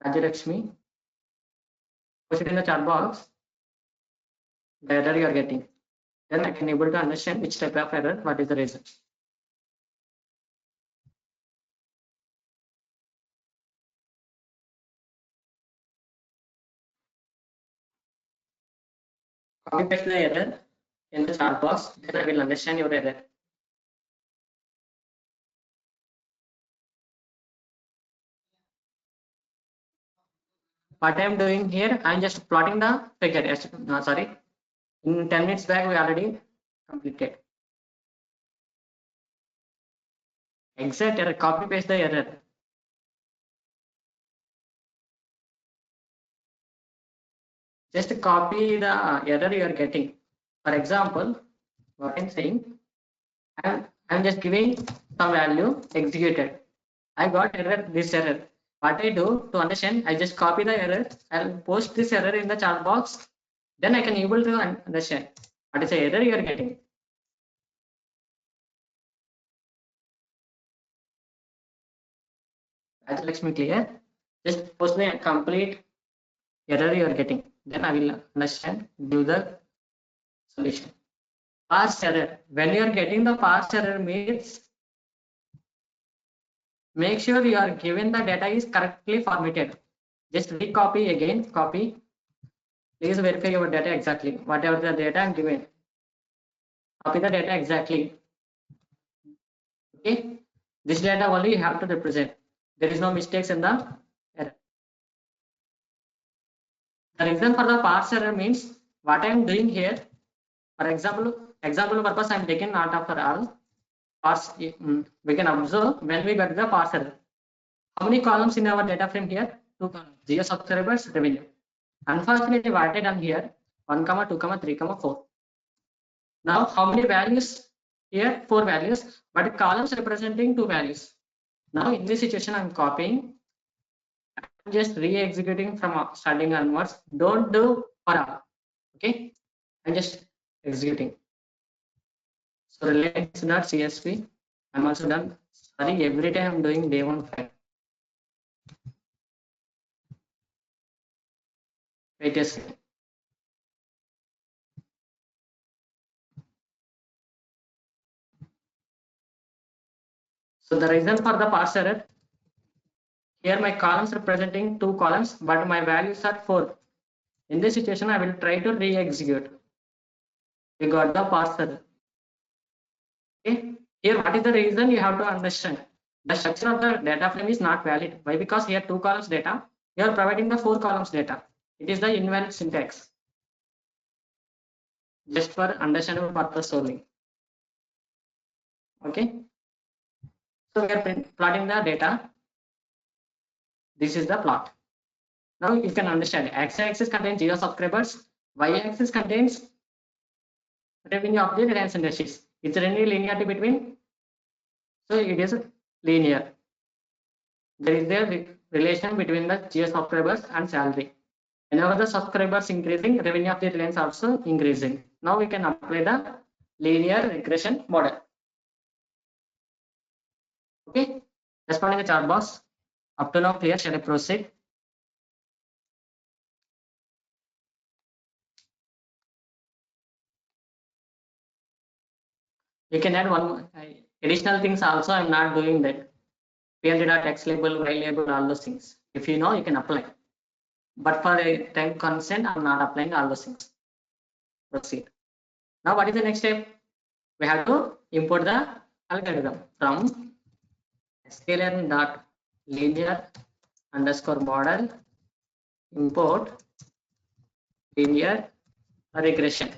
Rajyalakshmi, post it in the chat box. The error you are getting. Then I can able to understand which type of error, what is the reason. Copy paste the error in the chat box, then I will understand your error. What I am doing here, I am just plotting the figure. No, sorry, in 10 minutes back we already completed. Exact error, copy paste the error. Just copy the error you are getting. For example, what I'm saying, I'm just giving some value executed. I got error, this error. What I do to understand, I just copy the error, I'll post this error in the chat box, then I can able to understand what is the error you are getting. Lakshmi clear? Just post the complete error you are getting. Then I will understand, give the solution. Parse error. When you are getting the parse error means, make sure you are given the data is correctly formatted. Just recopy again, copy. Please verify your data exactly. Whatever the data I'm given, copy the data exactly. Okay. This data only you have to represent. There is no mistakes in the error. The reason for the parse error means what I am doing here. For example purpose I am taking not after all. Parse, we can observe when we get the parse error. How many columns in our data frame here? 2 columns. Geo subscribers, revenue. Unfortunately, what I done here? 1, 2, 3, 4. Now, how many values here? 4 values, but columns representing 2 values. Now, in this situation, I'm copying. I'm just re-executing from starting onwards. Don't do for all. Okay, I'm just executing. So relates.csv. I'm also done. Sorry, every time I'm doing day 1 file. Wait a second. So the reason for the parse error, here my columns representing 2 columns, but my values are 4. In this situation, I will try to re-execute. We got the parse error. Okay. Here, what is the reason you have to understand? The structure of the data frame is not valid. Why? Because here 2 columns data, you are providing the 4 columns data. It is the invalid syntax. Just for understandable purpose only. Okay. So we are plotting the data. This is the plot. Now you can understand. X-axis contains 0 subscribers. Y-axis contains revenue of the Reliance Industries. Is there any linearity between? So it is linear. There is a relation between the geo subscribers and salary. Whenever the subscribers increasing, revenue of the Reliance also increasing. Now we can apply the linear regression model. Okay, responding the chart box. Up to now clear. Shall I proceed? You can add one more, additional things also. I'm not doing that. P&D.X label, Y label, all those things. If you know, you can apply. But for a time constant, I'm not applying all those things. Proceed. Now, what is the next step? We have to import the algorithm from scalar.linear underscore model import linear regression.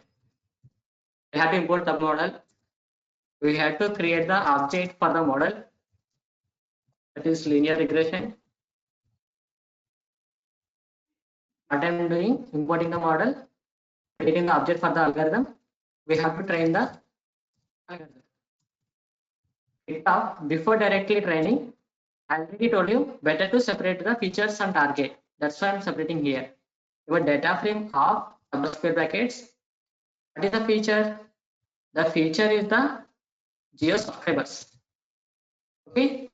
We have to import the model. We have to create the object for the model, that is linear regression. What I am doing, importing the model, creating the object for the algorithm. We have to train the algorithm. Before directly training, I already told you better to separate the features and target. That's why I'm separating here. Your data frame of double square brackets. What is the feature? The feature is the geo subscribers. Okay,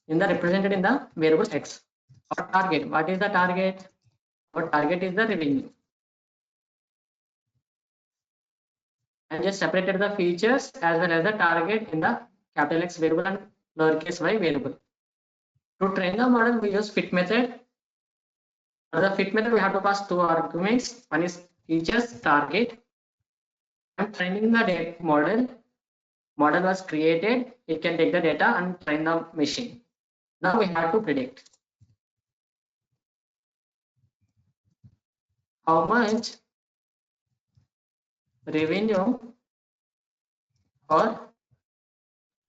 in the represented in the variable x. Our target, what is the target? Our target is the revenue. And just separated the features as well as the target in the capital X variable and lowercase y variable. To train the model, we use fit method. For the fit method, we have to pass two arguments. One is features, target. I'm training the data model. Model was created. It can take the data and train the machine. Now we have to predict how much revenue or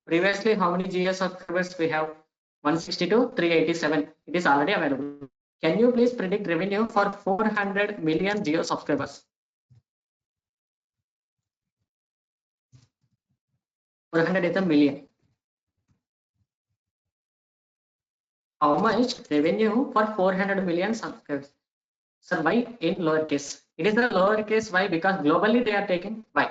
previously how many GS subscribers we have. 162, 387. It is already available. Can you please predict revenue for 400 million Geo subscribers? 400 is a million. How much revenue for 400 million subscribers? Sir, why in lowercase? It is the lowercase y because globally they are taking y.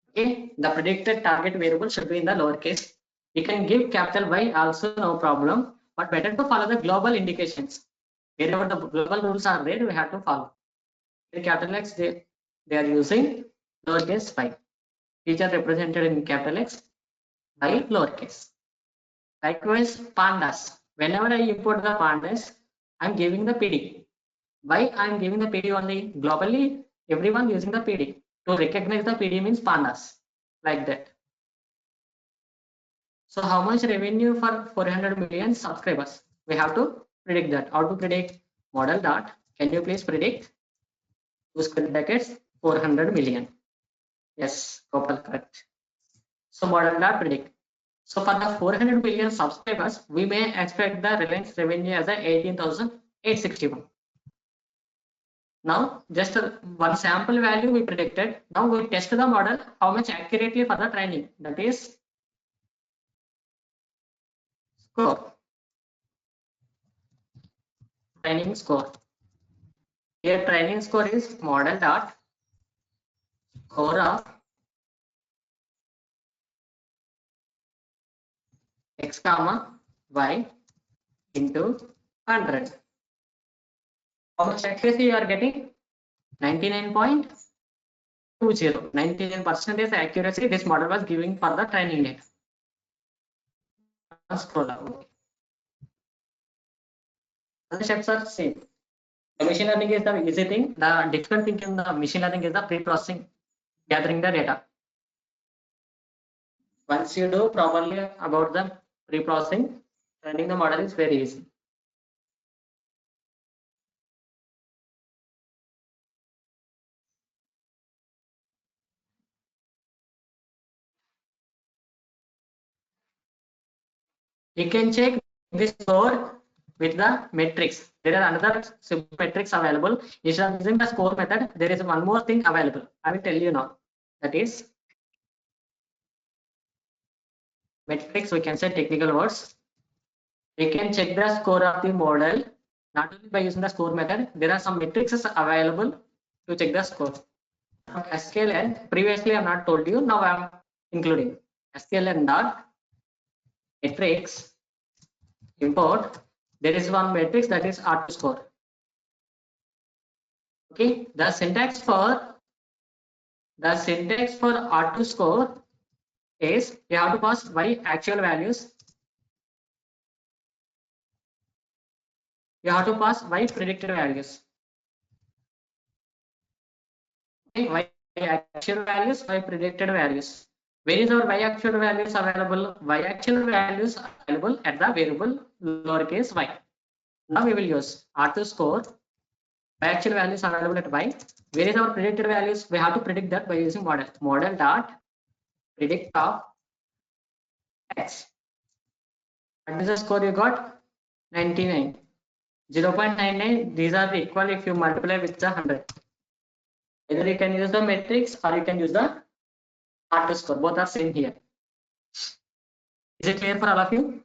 Okay, the predicted target variable should be in the lowercase. You can give capital Y also, no problem, but better to follow the global indications. Wherever the global rules are there, we have to follow. In capital X, they are using lowercase y. Feature represented in capital X by lowercase. Likewise, pandas. Whenever I import the pandas, I'm giving the PD. Why I'm giving the PD only? Globally, everyone using the PD. To recognize the PD means pandas. Like that. So how much revenue for 400 million subscribers? We have to predict that. How to predict? Model dot. Can you please predict? Two square brackets 400 million. Yes, Gopal, correct. So model dot predict. So for the 400 million subscribers, we may expect the Reliance revenue as a 18,861. Now, just one sample value we predicted. Now we test the model how much accurately for the training. That is score. Training score. Here training score is model dot score of x comma y into 100. How much accuracy you are getting? 99.20. 99% accuracy this model was giving for the training data. Scroll down. The steps are same. The machine learning is the easy thing. The difficult thing in the machine learning is the pre-processing, gathering the data. Once you do properly about the pre-processing, training the model is very easy. You can check this score with the metrics. There are another metrics available. Instead of using the score method, there is one more thing available. I will tell you now. That is metrics. We can say technical words. We can check the score of the model not only by using the score method. There are some metrics available to check the score. SQLN previously I have not told you. Now I am including SQLN dot metrics import. There is one matrix that is R2 score. Okay, the syntax for R2 score is you have to pass y actual values. You have to pass y predicted values. Okay, y actual values, y predicted values. Where is our y actual values available? Y actual values available at the variable lowercase y. Now we will use R2 score. Y actual values available at y. Where is our predicted values? We have to predict that by using model. Model dot predict of x. What is the score you got? 99. 0.99. These are the equal if you multiply with the 100. Either you can use the matrix or you can use the R2 score. Both are same here. Is it clear for all of you?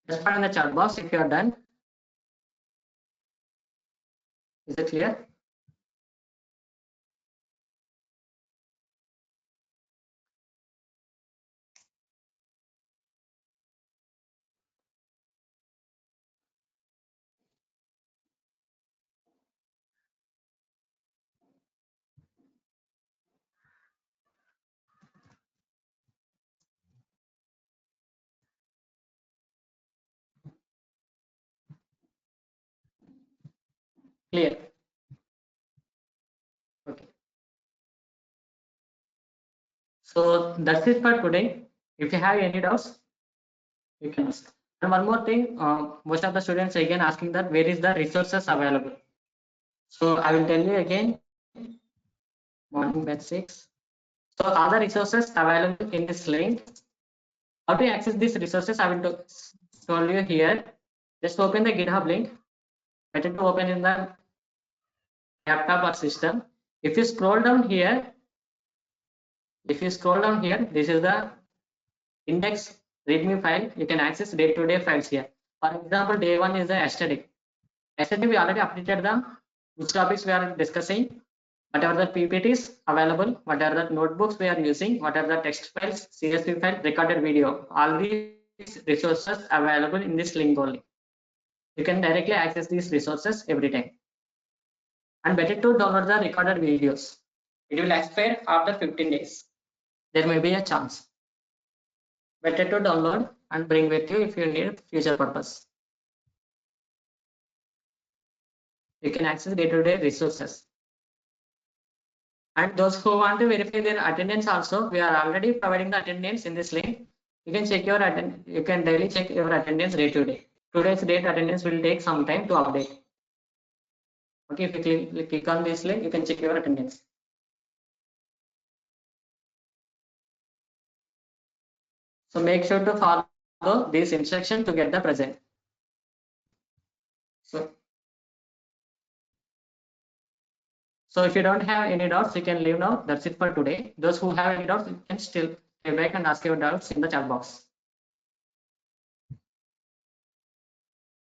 Just put in the chat box if you are done. Is it clear? Clear. Okay. So that's it for today. If you have any doubts, you can ask. And one more thing, most of the students again asking that where is the resources available. So I will tell you again, morning batch 6. So all the resources available in this link. How to access these resources, I will tell you here. Just open the GitHub link. Better to open in the laptop or system. If you scroll down here, this is the index readme file. You can access day-to-day files here. For example, day one is the yesterday. Yesterday we already updated the which topics we are discussing, whatever the PPTs available, what are the notebooks we are using, what are the text files, CSV file, recorded video. All these resources available in this link only. You can directly access these resources every time. And better to download the recorded videos. It will expire after 15 days. There may be a chance. Better to download and bring with you if you need future purpose. You can access day-to-day resources. And those who want to verify their attendance also, we are already providing the attendance in this link. You can check your attendance. You can daily check your attendance day to day. Today's date attendance will take some time to update. Okay, if you click on this link, you can check your attendance. So make sure to follow this instruction to get the present. So if you don't have any doubts, you can leave now. That's it for today. Those who have any doubts, you can still stay back and ask your doubts in the chat box.